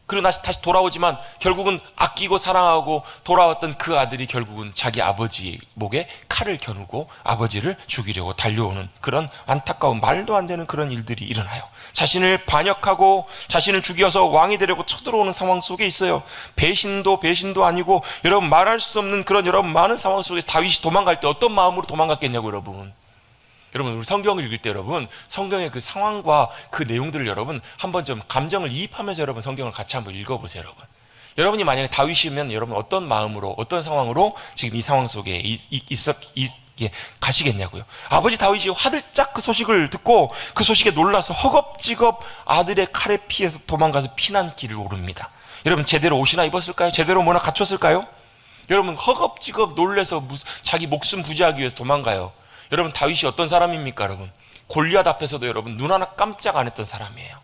그리고 다시 돌아오지만 결국은 아끼고 사랑하고 돌아왔던 그 아들이 결국은 자기 아버지 목에 칼을 겨누고 아버지를 죽이려고 달려오는 그런 안타까운 말도 안 되는 그런 일들이 일어나요. 자신을 반역하고 자신을 죽여서 왕이 되려고 쳐들어오는 상황 속에 있어요. 배신도 아니고 여러분 말할 수 없는 그런 여러분 많은 상황 속에서 다윗이 도망갈 때 어떤 마음으로 도망갔겠냐고 여러분. 여러분 우리 성경을 읽을 때 여러분 성경의 그 상황과 그 내용들을 여러분 한번 좀 감정을 이입하면서 여러분 성경을 같이 한번 읽어보세요. 여러분이 만약에 다윗이면 여러분 어떤 마음으로 어떤 상황으로 지금 이 상황 속에 가시겠냐고요. 아버지 다윗이 화들짝 그 소식을 듣고 그 소식에 놀라서 허겁지겁 아들의 칼에 피해서 도망가서 피난길을 오릅니다. 여러분 제대로 옷이나 입었을까요? 제대로 뭐나 갖췄을까요? 여러분 허겁지겁 놀래서 자기 목숨 부지하기 위해서 도망가요. 여러분 다윗이 어떤 사람입니까? 여러분 골리앗 앞에서도 여러분 눈 하나 깜짝 안 했던 사람이에요.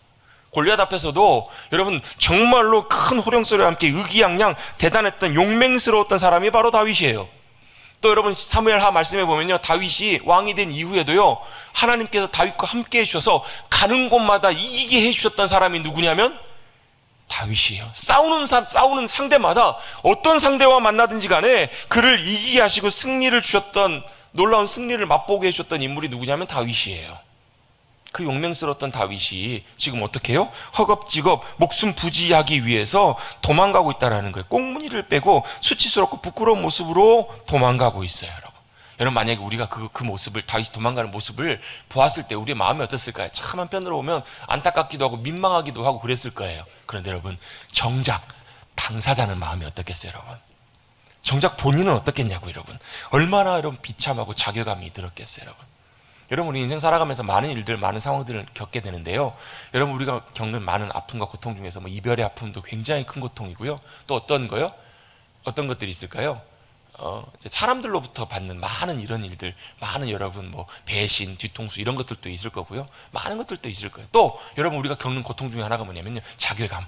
골리앗 앞에서도 여러분 정말로 큰 호령소리와 함께 의기양양 대단했던 용맹스러웠던 사람이 바로 다윗이에요. 또 여러분 사무엘하 말씀해 보면요, 다윗이 왕이 된 이후에도요, 하나님께서 다윗과 함께 해주셔서 가는 곳마다 이기게 해주셨던 사람이 누구냐면 다윗이에요. 싸우는 상대마다 어떤 상대와 만나든지 간에 그를 이기게 하시고 승리를 주셨던, 놀라운 승리를 맛보게 해주셨던 인물이 누구냐면 다윗이에요. 그 용맹스러웠던 다윗이 지금 어떻게 해요? 허겁지겁 목숨 부지하기 위해서 도망가고 있다는 거예요. 꽁무니를 빼고 수치스럽고 부끄러운 모습으로 도망가고 있어요. 여러분 만약에 우리가 그 모습을, 다윗이 도망가는 모습을 보았을 때 우리의 마음이 어땠을까요? 참 한편으로 보면 안타깝기도 하고 민망하기도 하고 그랬을 거예요. 그런데 여러분, 정작 당사자는 마음이 어떻겠어요? 여러분, 정작 본인은 어떻겠냐고. 여러분, 얼마나 여러분 비참하고 자괴감이 들었겠어요. 여러분 우리 인생 살아가면서 많은 일들, 많은 상황들을 겪게 되는데요, 여러분 우리가 겪는 많은 아픔과 고통 중에서 뭐 이별의 아픔도 굉장히 큰 고통이고요, 또 어떤 거요? 어떤 것들이 있을까요? 사람들로부터 받는 많은 이런 일들, 많은 여러분 뭐 배신, 뒤통수 이런 것들도 있을 거고요, 많은 것들도 있을 거예요. 또 여러분 우리가 겪는 고통 중에 하나가 뭐냐면요, 자괴감.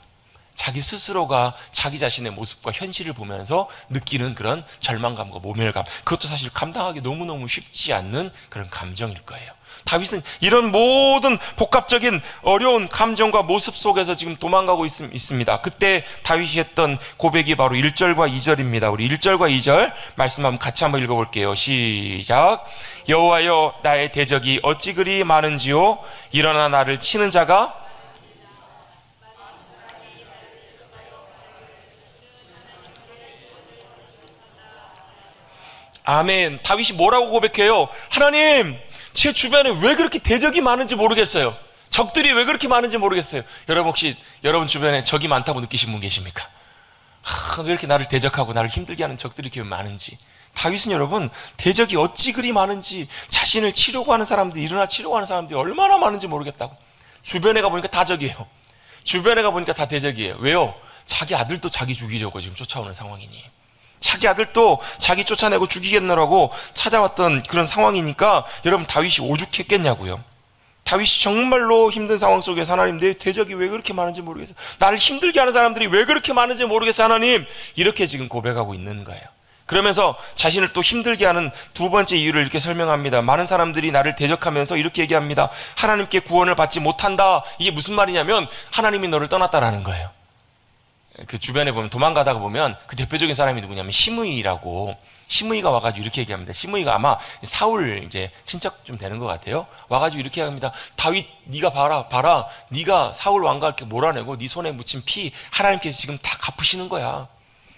자기 스스로가 자기 자신의 모습과 현실을 보면서 느끼는 그런 절망감과 모멸감, 그것도 사실 감당하기 너무너무 쉽지 않는 그런 감정일 거예요. 다윗은 이런 모든 복합적인 어려운 감정과 모습 속에서 지금 도망가고 있습니다. 그때 다윗이 했던 고백이 바로 1절과 2절입니다. 우리 1절과 2절 말씀 한번 같이 한번 읽어볼게요. 시작. 여호와여, 나의 대적이 어찌 그리 많은지요, 일어나 나를 치는 자가 아멘. 다윗이 뭐라고 고백해요? 하나님, 제 주변에 왜 그렇게 대적이 많은지 모르겠어요. 적들이 왜 그렇게 많은지 모르겠어요. 여러분 혹시 여러분 주변에 적이 많다고 느끼신 분 계십니까? 왜 이렇게 나를 대적하고 나를 힘들게 하는 적들이 이렇게 많은지. 다윗은 여러분, 대적이 어찌 그리 많은지, 자신을 치려고 하는 사람들이, 일어나 치려고 하는 사람들이 얼마나 많은지 모르겠다고. 주변에 가보니까 다 적이에요. 주변에 가보니까 다 대적이에요. 왜요? 자기 아들도 자기 죽이려고 지금 쫓아오는 상황이니, 자기 아들도 자기 쫓아내고 죽이겠노라고 찾아왔던 그런 상황이니까 여러분, 다윗이 오죽했겠냐고요. 다윗이 정말로 힘든 상황 속에서 하나님, 내 대적이 왜 그렇게 많은지 모르겠어요. 나를 힘들게 하는 사람들이 왜 그렇게 많은지 모르겠어요. 하나님, 이렇게 지금 고백하고 있는 거예요. 그러면서 자신을 또 힘들게 하는 두 번째 이유를 이렇게 설명합니다. 많은 사람들이 나를 대적하면서 이렇게 얘기합니다. 하나님께 구원을 받지 못한다. 이게 무슨 말이냐면 하나님이 너를 떠났다라는 거예요. 그 주변에 보면, 도망가다가 보면 그 대표적인 사람이 누구냐면 시므이라고, 시므이가 와가지고 이렇게 얘기합니다. 시므이가 아마 사울 이제 친척 좀 되는 것 같아요. 와가지고 이렇게 합니다. 다윗, 네가 봐라, 네가 사울 왕과 이렇게 몰아내고 네 손에 묻힌 피 하나님께서 지금 다 갚으시는 거야.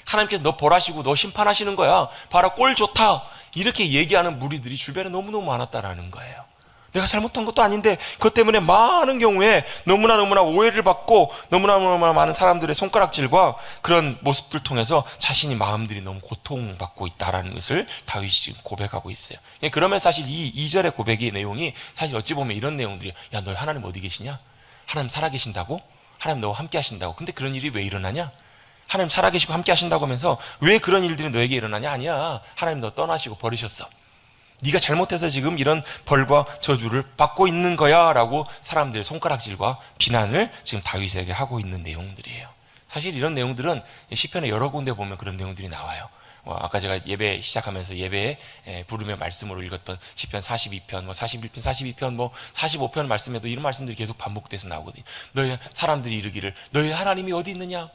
하나님께서 너 벌하시고 너 심판하시는 거야. 봐라, 꼴 좋다. 이렇게 얘기하는 무리들이 주변에 너무너무 많았다라는 거예요. 내가 잘못한 것도 아닌데 그것 때문에 많은 경우에 너무나 오해를 받고 너무나 많은 사람들의 손가락질과 그런 모습들 통해서 자신이 마음들이 너무 고통받고 있다라는 것을 다윗이 지금 고백하고 있어요. 그러면 사실 이 2절의 고백의 내용이 사실 어찌 보면 이런 내용들이, 야, 너 하나님 어디 계시냐? 하나님 살아계신다고? 하나님 너와 함께 하신다고? 근데 그런 일이 왜 일어나냐? 하나님 살아계시고 함께 하신다고 하면서 왜 그런 일들이 너에게 일어나냐? 아니야, 하나님 너 떠나시고 버리셨어. 네가 잘못해서 지금 이런 벌과 저주를 받고 있는 거야 라고 사람들의 손가락질과 비난을 지금 다윗에게 하고 있는 내용들이에요. 사실 이런 내용들은 시편의 여러 군데 보면 그런 내용들이 나와요. 아까 제가 예배 시작하면서 예배에 부르며 말씀으로 읽었던 시편 42편, 41편, 42편, 45편 말씀에도 이런 말씀들이 계속 반복돼서 나오거든요. 너희 사람들이 이르기를, 너희 하나님이 어디 있느냐?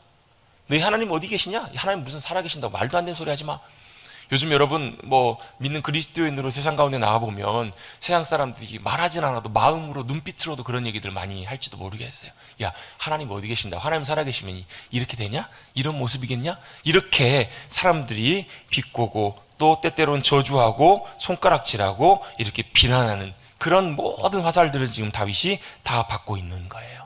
너희 하나님 어디 계시냐? 하나님 무슨 살아계신다고 말도 안 되는 소리 하지 마. 요즘 여러분 믿는 그리스도인으로 세상 가운데 나와보면 세상 사람들이 말하진 않아도 마음으로, 눈빛으로도 그런 얘기들 많이 할지도 모르겠어요. 야, 하나님 어디 계신다? 하나님 살아계시면 이렇게 되냐? 이런 모습이겠냐? 이렇게 사람들이 비꼬고 또 때때로는 저주하고 손가락질하고 이렇게 비난하는 그런 모든 화살들을 지금 다윗이 다 받고 있는 거예요.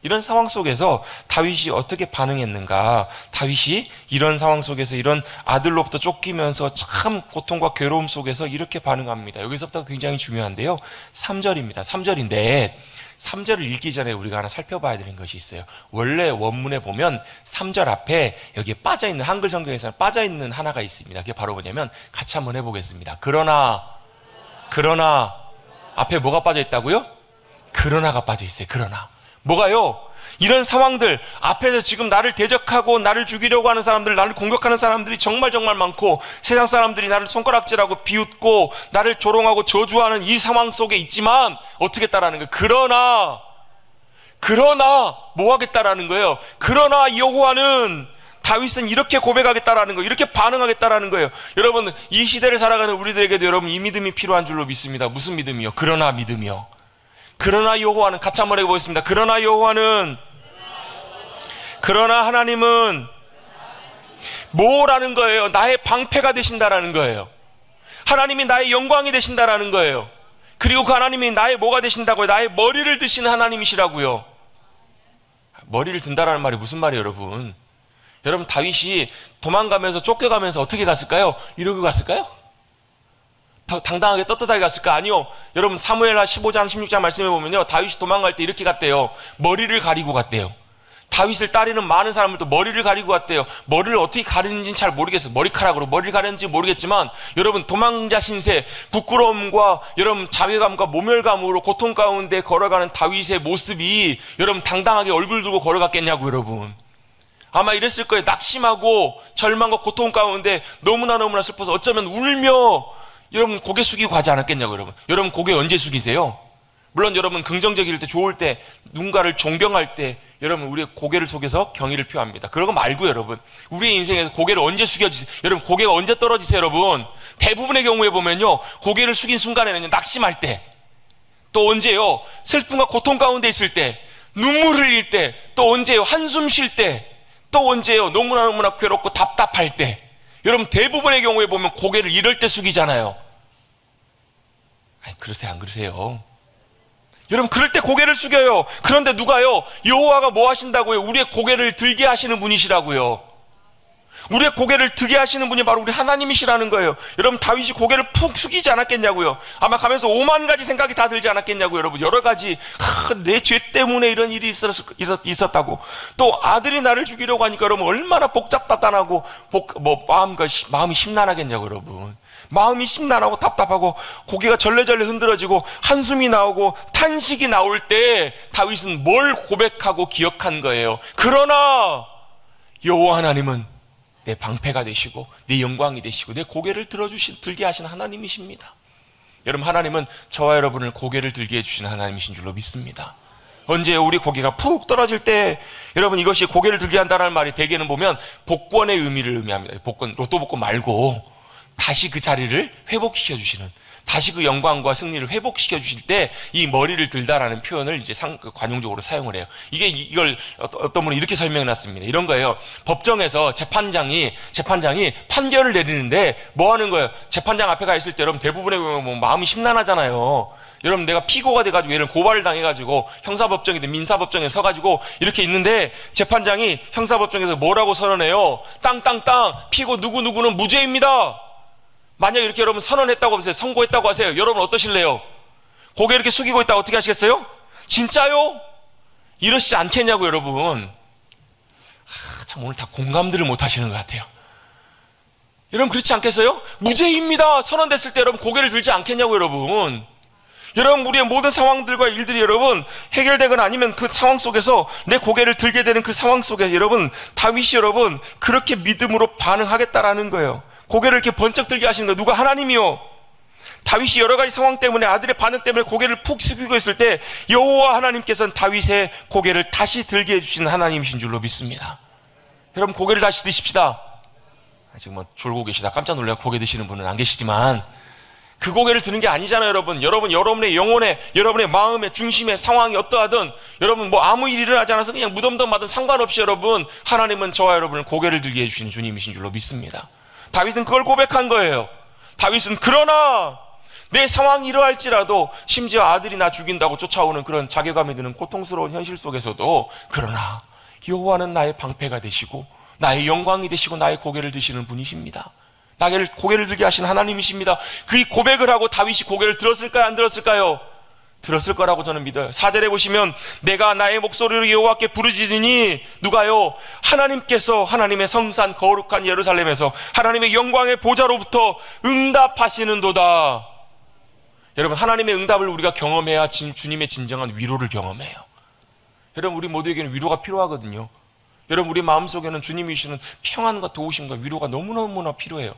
이런 상황 속에서 다윗이 어떻게 반응했는가? 다윗이 이런 상황 속에서, 이런 아들로부터 쫓기면서 참 고통과 괴로움 속에서 이렇게 반응합니다. 여기서부터 굉장히 중요한데요, 3절입니다. 3절인데 3절을 읽기 전에 우리가 하나 살펴봐야 되는 것이 있어요. 원래 원문에 보면 3절 앞에 여기에 빠져있는, 한글 성경에서는 빠져있는 하나가 있습니다. 그게 바로 뭐냐면, 같이 한번 해보겠습니다. 그러나 앞에 뭐가 빠져있다고요? 그러나가 빠져있어요. 그러나 뭐가요? 이런 상황들 앞에서 지금 나를 대적하고 나를 죽이려고 하는 사람들, 나를 공격하는 사람들이 정말 많고, 세상 사람들이 나를 손가락질하고 비웃고 나를 조롱하고 저주하는 이 상황 속에 있지만 어떻게 했다라는 거예요? 그러나 뭐 하겠다라는 거예요? 그러나 여호와는, 다윗은 이렇게 고백하겠다라는 거예요. 이렇게 반응하겠다라는 거예요. 여러분, 이 시대를 살아가는 우리들에게도 여러분 이 믿음이 필요한 줄로 믿습니다. 무슨 믿음이요? 그러나 믿음이요. 그러나 여호와는, 같이 한번 해보겠습니다. 그러나 여호와는, 그러나 하나님은 뭐라는 거예요? 나의 방패가 되신다라는 거예요. 하나님이 나의 영광이 되신다라는 거예요. 그리고 그 하나님이 나의 뭐가 되신다고요? 나의 머리를 드시는 하나님이시라고요. 머리를 든다라는 말이 무슨 말이에요, 여러분? 여러분, 다윗이 도망가면서 쫓겨가면서 어떻게 갔을까요? 이러고 갔을까요? 더 당당하게 떳떳하게 갔을까? 아니요. 여러분, 사무엘하 15장 16장 말씀해 보면요, 다윗이 도망갈 때 이렇게 갔대요. 머리를 가리고 갔대요. 다윗을 따르는 많은 사람들도 머리를 가리고 갔대요. 머리를 어떻게 가리는지는 잘 모르겠어요. 머리카락으로 머리를 가리는지 모르겠지만, 여러분, 도망자 신세, 부끄러움과 여러분 자괴감과 모멸감으로 고통 가운데 걸어가는 다윗의 모습이 여러분 당당하게 얼굴 들고 걸어갔겠냐고. 여러분, 아마 이랬을 거예요. 낙심하고 절망과 고통 가운데 너무나 슬퍼서 어쩌면 울며 여러분 고개 숙이고 가지 않았겠냐고. 여러분 고개 언제 숙이세요? 물론 여러분 긍정적일 때, 좋을 때, 누군가를 존경할 때 여러분 우리의 고개를 속여서 경의를 표합니다. 그런 거 말고 여러분, 우리의 인생에서 고개를 언제 숙여지세요? 여러분, 고개가 언제 떨어지세요? 여러분, 대부분의 경우에 보면요, 고개를 숙인 순간에는 낙심할 때, 또 언제요? 슬픔과 고통 가운데 있을 때, 눈물을 흘릴 때, 또 언제요? 한숨 쉴 때, 또 언제요? 너무나 괴롭고 답답할 때. 여러분, 대부분의 경우에 보면 고개를 이럴 때 숙이잖아요. 아니, 그러세요? 안 그러세요? 여러분, 그럴 때 고개를 숙여요. 그런데 누가요? 여호와가 뭐 하신다고요? 우리의 고개를 들게 하시는 분이시라고요. 우리의 고개를 들게 하시는 분이 바로 우리 하나님이시라는 거예요. 여러분, 다윗이 고개를 푹 숙이지 않았겠냐고요. 아마 가면서 5만 가지 생각이 다 들지 않았겠냐고요. 여러분, 여러 가지, 내 죄 때문에 이런 일이 있었다고, 또 아들이 나를 죽이려고 하니까 여러분 얼마나 복잡답답하고 마음이 심란하겠냐고. 여러분, 마음이 심란하고 답답하고 고개가 절레절레 흔들어지고 한숨이 나오고 탄식이 나올 때 다윗은 뭘 고백하고 기억한 거예요? 그러나 여호와 하나님은 내 방패가 되시고 내 영광이 되시고 내 고개를 들게 하신 하나님이십니다. 여러분, 하나님은 저와 여러분을 고개를 들게 해주시는 하나님이신 줄로 믿습니다. 언제 우리 고개가 푹 떨어질 때, 여러분, 이것이 고개를 들게 한다는 말이 대개는 보면 복권의 의미를 의미합니다. 복권, 로또 복권 말고 다시 그 자리를 회복시켜 주시는, 다시 그 영광과 승리를 회복시켜 주실 때 이 머리를 들다라는 표현을 이제 관용적으로 사용을 해요. 이걸 어떤 분이 이렇게 설명해 놨습니다. 이런 거예요. 법정에서 재판장이 판결을 내리는데 뭐 하는 거예요? 재판장 앞에 가 있을 때 여러분 대부분의 경우 뭐 마음이 심란하잖아요. 여러분, 내가 피고가 돼가지고 얘를 고발을 당해가지고 형사법정이든 민사법정에 서가지고 이렇게 있는데 재판장이 형사법정에서 뭐라고 선언해요? 땅땅땅, 피고 누구누구는 무죄입니다. 만약 이렇게 여러분 선언했다고 하세요. 선고했다고 하세요. 여러분 어떠실래요? 고개 이렇게 숙이고 있다가 어떻게 하시겠어요? 진짜요? 이러시지 않겠냐고. 여러분, 참 오늘 다 공감들을 못 하시는 것 같아요. 여러분, 그렇지 않겠어요? 무죄입니다 선언됐을 때 여러분 고개를 들지 않겠냐고. 여러분, 우리의 모든 상황들과 일들이 여러분 해결되거나 아니면 그 상황 속에서 내 고개를 들게 되는 그 상황 속에 여러분 다윗이 여러분 그렇게 믿음으로 반응하겠다라는 거예요. 고개를 이렇게 번쩍 들게 하시는 거예요. 누가? 하나님이요. 다윗이 여러 가지 상황 때문에, 아들의 반응 때문에 고개를 푹 숙이고 있을 때 여호와 하나님께서는 다윗의 고개를 다시 들게 해주시는 하나님이신 줄로 믿습니다. 여러분, 고개를 다시 드십시다. 지금 뭐 졸고 계시다 깜짝 놀라고 고개 드시는 분은 안 계시지만 그 고개를 드는 게 아니잖아요. 여러분의 영혼에, 여러분의 마음의 중심의 상황이 어떠하든 여러분 뭐 아무 일이 일어나지 않아서 그냥 무덤덤하든 상관없이 여러분 하나님은 저와 여러분을 고개를 들게 해주시는 주님이신 줄로 믿습니다. 다윗은 그걸 고백한 거예요. 다윗은 그러나 내 상황이 이러할지라도, 심지어 아들이 나 죽인다고 쫓아오는 그런 자괴감이 드는 고통스러운 현실 속에서도, 그러나 여호와는 나의 방패가 되시고 나의 영광이 되시고 나의 고개를 드시는 분이십니다. 나를 고개를 들게 하신 하나님이십니다. 그 고백을 하고 다윗이 고개를 들었을까요? 안 들었을까요? 들었을 거라고 저는 믿어요. 4절에 보시면 내가 나의 목소리로 여호와께 부르짖으니, 누가요? 하나님께서 하나님의 성산 거룩한 예루살렘에서 하나님의 영광의 보좌로부터 응답하시는도다. 여러분, 하나님의 응답을 우리가 경험해야 주님의 진정한 위로를 경험해요. 여러분, 우리 모두에게는 위로가 필요하거든요. 여러분, 우리 마음속에는 주님이 주시는 평안과 도우심과 위로가 너무너무나 필요해요.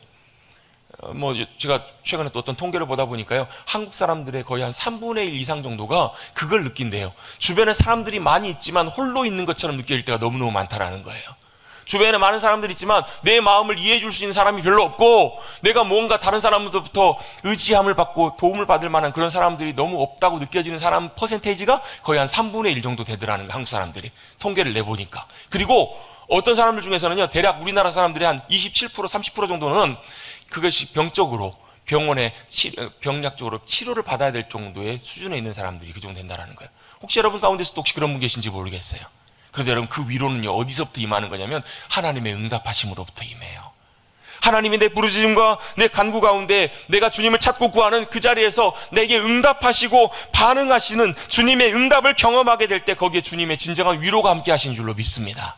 제가 최근에 또 어떤 통계를 보다 보니까요, 한국 사람들의 거의 한 3분의 1 이상 정도가 그걸 느낀대요. 주변에 사람들이 많이 있지만 홀로 있는 것처럼 느낄 때가 너무너무 많다라는 거예요. 주변에 많은 사람들이 있지만 내 마음을 이해해 줄 수 있는 사람이 별로 없고, 내가 뭔가 다른 사람들로부터 의지함을 받고 도움을 받을 만한 그런 사람들이 너무 없다고 느껴지는 사람 퍼센테이지가 거의 한 3분의 1 정도 되더라는 거예요, 한국 사람들이. 통계를 내보니까. 그리고 어떤 사람들 중에서는요, 대략 우리나라 사람들의 한 27%, 30% 정도는 그것이 병적으로 병원에 병약적으로 치료를 받아야 될 정도의 수준에 있는 사람들이 그 정도 된다는 거예요. 혹시 여러분 가운데서도 혹시 그런 분 계신지 모르겠어요. 그런데 여러분, 그 위로는요, 어디서부터 임하는 거냐면 하나님의 응답하심으로부터 임해요. 하나님이 내 부르짖음과 내 간구 가운데 내가 주님을 찾고 구하는 그 자리에서 내게 응답하시고 반응하시는 주님의 응답을 경험하게 될 때, 거기에 주님의 진정한 위로가 함께 하신 줄로 믿습니다.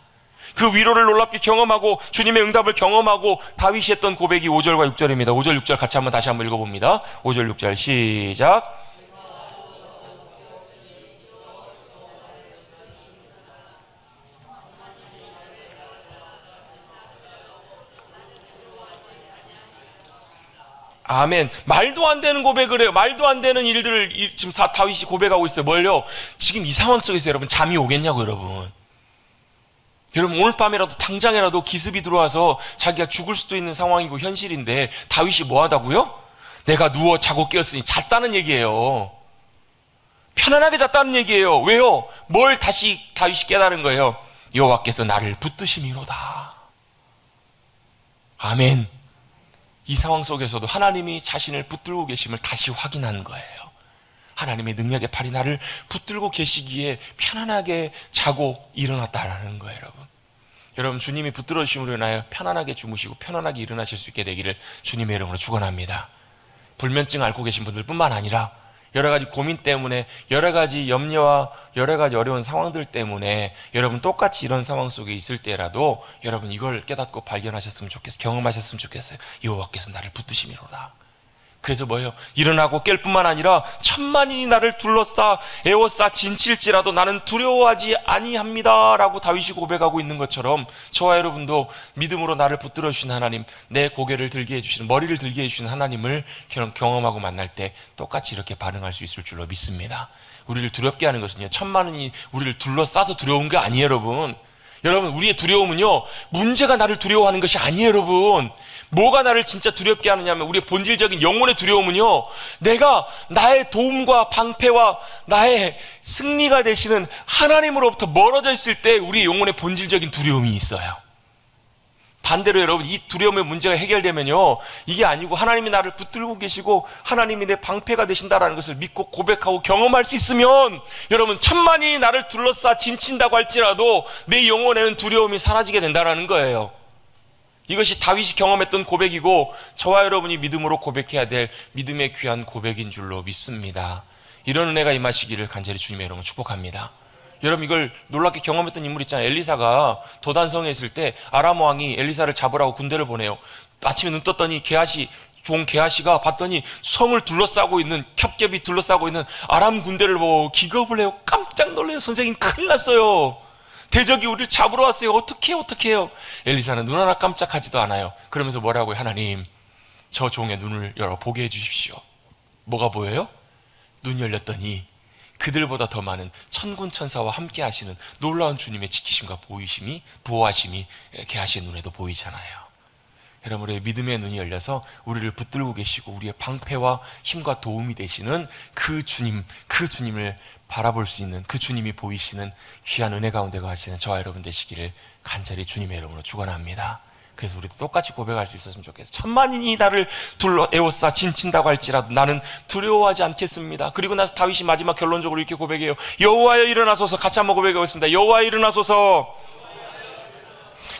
그 위로를 놀랍게 경험하고 주님의 응답을 경험하고 다윗이 했던 고백이 5절과 6절입니다. 5절 6절 같이 다시 한번 읽어봅니다. 5절 6절 시작. 아멘. 말도 안 되는 고백을 해요. 말도 안 되는 일들을 지금 다윗이 고백하고 있어요. 뭘요? 지금 이 상황 속에서 여러분, 잠이 오겠냐고, 여러분. 여러분, 오늘 밤이라도 당장이라도 기습이 들어와서 자기가 죽을 수도 있는 상황이고 현실인데 다윗이 뭐 하다고요? 내가 누워 자고 깨었으니 잤다는 얘기예요. 편안하게 잤다는 얘기예요. 왜요? 뭘 다시 다윗이 깨달은 거예요? 여호와께서 나를 붙드심이로다. 아멘. 이 상황 속에서도 하나님이 자신을 붙들고 계심을 다시 확인한 거예요. 하나님의 능력의 팔이 나를 붙들고 계시기에 편안하게 자고 일어났다라는 거예요, 여러분. 여러분, 주님이 붙들어 주심으로 인하여 편안하게 주무시고 편안하게 일어나실 수 있게 되기를 주님의 이름으로 축원합니다. 불면증 앓고 계신 분들 뿐만 아니라 여러 가지 고민 때문에, 여러 가지 염려와 여러 가지 어려운 상황들 때문에 여러분 똑같이 이런 상황 속에 있을 때라도 여러분 이걸 깨닫고 발견하셨으면 좋겠어요. 경험하셨으면 좋겠어요. 여호와께서 나를 붙드심이로다. 그래서 뭐예요? 일어나고 깰 뿐만 아니라 천만인이 나를 둘러싸 에워싸 진칠지라도 나는 두려워하지 아니합니다 라고 다윗이 고백하고 있는 것처럼, 저와 여러분도 믿음으로 나를 붙들어 주신 하나님, 내 고개를 들게 해주시는, 머리를 들게 해주시는 하나님을 경험하고 만날 때 똑같이 이렇게 반응할 수 있을 줄로 믿습니다. 우리를 두렵게 하는 것은요, 천만인이 우리를 둘러싸서 두려운 게 아니에요, 여러분. 여러분, 우리의 두려움은요, 문제가 나를 두려워하는 것이 아니에요, 여러분. 뭐가 나를 진짜 두렵게 하느냐면, 우리의 본질적인 영혼의 두려움은요, 내가 나의 도움과 방패와 나의 승리가 되시는 하나님으로부터 멀어져 있을 때 우리의 영혼의 본질적인 두려움이 있어요. 반대로 여러분, 이 두려움의 문제가 해결되면요, 이게 아니고 하나님이 나를 붙들고 계시고 하나님이 내 방패가 되신다라는 것을 믿고 고백하고 경험할 수 있으면, 여러분, 천만이 나를 둘러싸 진친다고 할지라도 내 영혼에는 두려움이 사라지게 된다는 거예요. 이것이 다윗이 경험했던 고백이고 저와 여러분이 믿음으로 고백해야 될 믿음의 귀한 고백인 줄로 믿습니다. 이런 은혜가 임하시기를 간절히 주님의 이름으로 축복합니다. 여러분, 이걸 놀랍게 경험했던 인물 있잖아요. 엘리사가 도단성에 있을 때 아람 왕이 엘리사를 잡으라고 군대를 보내요. 아침에 눈 떴더니 종 게하시가 봤더니 성을 둘러싸고 있는, 겹겹이 둘러싸고 있는 아람 군대를 보고 기겁을 해요. 깜짝 놀래요. 선생님, 큰일 났어요. 대적이 우리를 잡으러 왔어요. 어떻게 해요? 엘리사는 눈 하나 깜짝하지도 않아요. 그러면서 뭐라고요? 하나님, 저 종의 눈을 열어 보게 해주십시오. 뭐가 보여요? 눈이 열렸더니 그들보다 더 많은 천군 천사와 함께 하시는 놀라운 주님의 지키심과 보호하심이 게하시의 눈에도 보이잖아요. 여러분, 우리의 믿음의 눈이 열려서 우리를 붙들고 계시고 우리의 방패와 힘과 도움이 되시는 그 주님을 바라볼 수 있는, 그 주님이 보이시는 귀한 은혜 가운데 거하시는 저와 여러분 되시기를 간절히 주님의 이름으로 축원합니다. 그래서 우리도 똑같이 고백할 수 있었으면 좋겠어요. 천만인이 나를 둘러 에워싸 진친다고 할지라도 나는 두려워하지 않겠습니다. 그리고 나서 다윗이 마지막 결론적으로 이렇게 고백해요. 여호와여 일어나소서. 같이 한번 고백하겠습니다. 여호와여 일어나소서.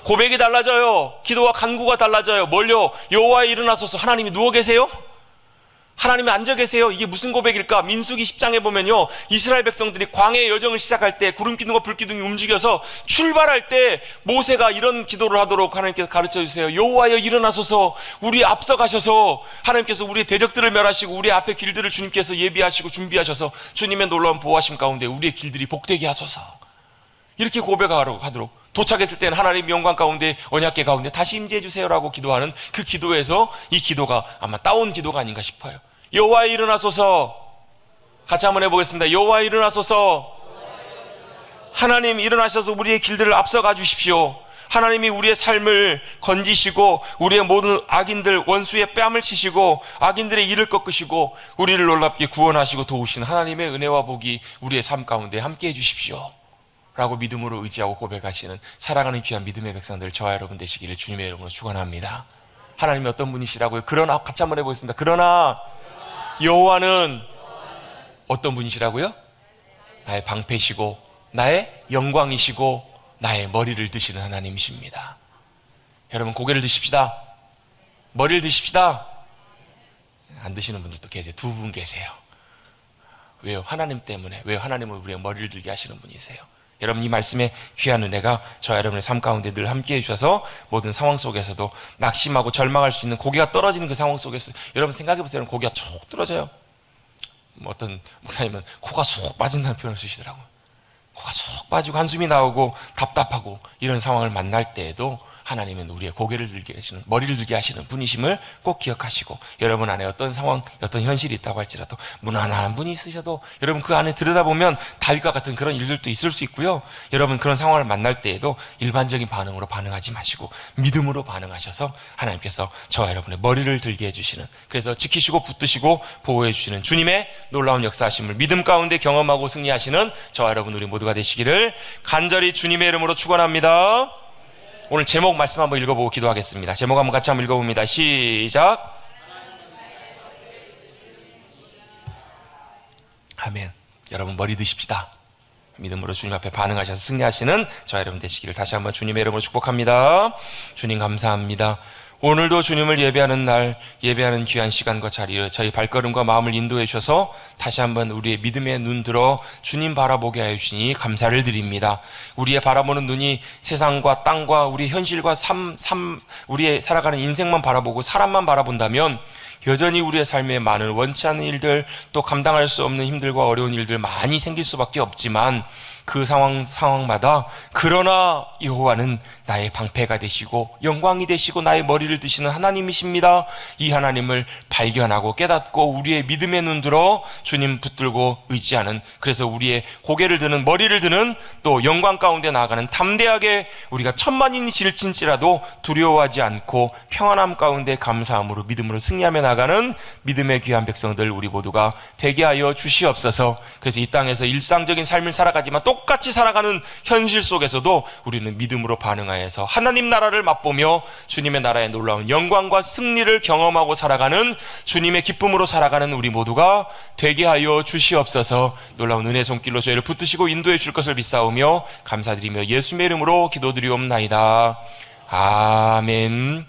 고백이 달라져요. 기도와 간구가 달라져요. 뭘요? 여호와여 일어나소서. 하나님이 누워 계세요? 하나님이 앉아 계세요? 이게 무슨 고백일까? 민수기 10장에 보면요, 이스라엘 백성들이 광야의 여정을 시작할 때 구름기둥과 불기둥이 움직여서 출발할 때 모세가 이런 기도를 하도록 하나님께서 가르쳐 주세요. 여호와여 일어나소서. 우리 앞서 가셔서 하나님께서 우리의 대적들을 멸하시고 우리 앞에 길들을 주님께서 예비하시고 준비하셔서 주님의 놀라운 보호하심 가운데 우리의 길들이 복되게 하소서. 이렇게 고백하도록, 도착했을 때는 하나님 영광 가운데, 언약궤 가운데 다시 임재해 주세요라고 기도하는 그 기도에서 이 기도가 아마 따온 기도가 아닌가 싶어요. 여호와 일어나소서. 같이 한번 해보겠습니다. 여호와 일어나소서. 하나님 일어나셔서 우리의 길들을 앞서가 주십시오. 하나님이 우리의 삶을 건지시고 우리의 모든 악인들, 원수의 뺨을 치시고 악인들의 일을 꺾으시고 우리를 놀랍게 구원하시고 도우시는 하나님의 은혜와 복이 우리의 삶 가운데 함께 해주십시오 라고 믿음으로 의지하고 고백하시는 사랑하는 귀한 믿음의 백성들, 저와 여러분 되시기를 주님의 이름으로 축원합니다. 하나님이 어떤 분이시라고요? 그러나, 같이 한번 해보겠습니다. 그러나 여호와는 어떤 분이시라고요? 나의 방패시고 나의 영광이시고 나의 머리를 드시는 하나님이십니다. 여러분, 고개를 드십시다. 머리를 드십시다. 안 드시는 분들도 계세요. 두 분 계세요. 왜요? 하나님 때문에. 왜요? 하나님은 우리의 머리를 들게 하시는 분이세요. 여러분, 이 말씀에 귀한 은혜가 저와 여러분의 삶 가운데 늘 함께해 주셔서 모든 상황 속에서도 낙심하고 절망할 수 있는, 고개가 떨어지는 그 상황 속에서, 여러분 생각해 보세요. 여러분, 고개가 쭉 떨어져요. 어떤 목사님은 코가 쑥 빠진다는 표현을 쓰시더라고요. 코가 쑥 빠지고 한숨이 나오고 답답하고 이런 상황을 만날 때에도 하나님은 우리의 고개를 들게 하시는, 머리를 들게 하시는 분이심을 꼭 기억하시고, 여러분 안에 어떤 상황, 어떤 현실이 있다고 할지라도 무난한 분이 있으셔도 여러분 그 안에 들여다보면 다윗과 같은 그런 일들도 있을 수 있고요. 여러분 그런 상황을 만날 때에도 일반적인 반응으로 반응하지 마시고 믿음으로 반응하셔서 하나님께서 저와 여러분의 머리를 들게 해주시는, 그래서 지키시고 붙드시고 보호해 주시는 주님의 놀라운 역사하심을 믿음 가운데 경험하고 승리하시는 저와 여러분 우리 모두가 되시기를 간절히 주님의 이름으로 축원합니다. 오늘 제목 말씀 한번 읽어보고 기도하겠습니다. 제목 한번 같이 한번 읽어봅니다. 시작. 아멘. 여러분 머리 드십시다. 믿음으로 주님 앞에 반응하셔서 승리하시는 저와 여러분 되시기를 다시 한번 주님의 이름으로 축복합니다. 주님 감사합니다. 오늘도 주님을 예배하는 날, 예배하는 귀한 시간과 자리를 저희 발걸음과 마음을 인도해 주셔서 다시 한번 우리의 믿음의 눈 들어 주님 바라보게 하여 주시니 감사를 드립니다. 우리의 바라보는 눈이 세상과 땅과 우리 현실과 우리의 살아가는 인생만 바라보고 사람만 바라본다면 여전히 우리의 삶에 많은 원치 않는 일들, 또 감당할 수 없는 힘들과 어려운 일들 많이 생길 수밖에 없지만 그 상황마다 그러나 여호와는 나의 방패가 되시고 영광이 되시고 나의 머리를 드시는 하나님이십니다. 이 하나님을 발견하고 깨닫고 우리의 믿음의 눈 들어 주님 붙들고 의지하는, 그래서 우리의 고개를 드는, 머리를 드는, 또 영광 가운데 나아가는, 담대하게 우리가 천만인이 질진지라도 두려워하지 않고 평안함 가운데 감사함으로 믿음으로 승리하며 나가는 믿음의 귀한 백성들 우리 모두가 되게 하여 주시옵소서. 그래서 이 땅에서 일상적인 삶을 살아가지만 똑같이 살아가는 현실 속에서도 우리는 믿음으로 반응하여서 하나님 나라를 맛보며 주님의 나라의 놀라운 영광과 승리를 경험하고 살아가는, 주님의 기쁨으로 살아가는 우리 모두가 되게 하여 주시옵소서. 놀라운 은혜 손길로 저희를 붙드시고 인도해 줄 것을 믿사오며 감사드리며 예수의 이름으로 기도드리옵나이다. 아멘.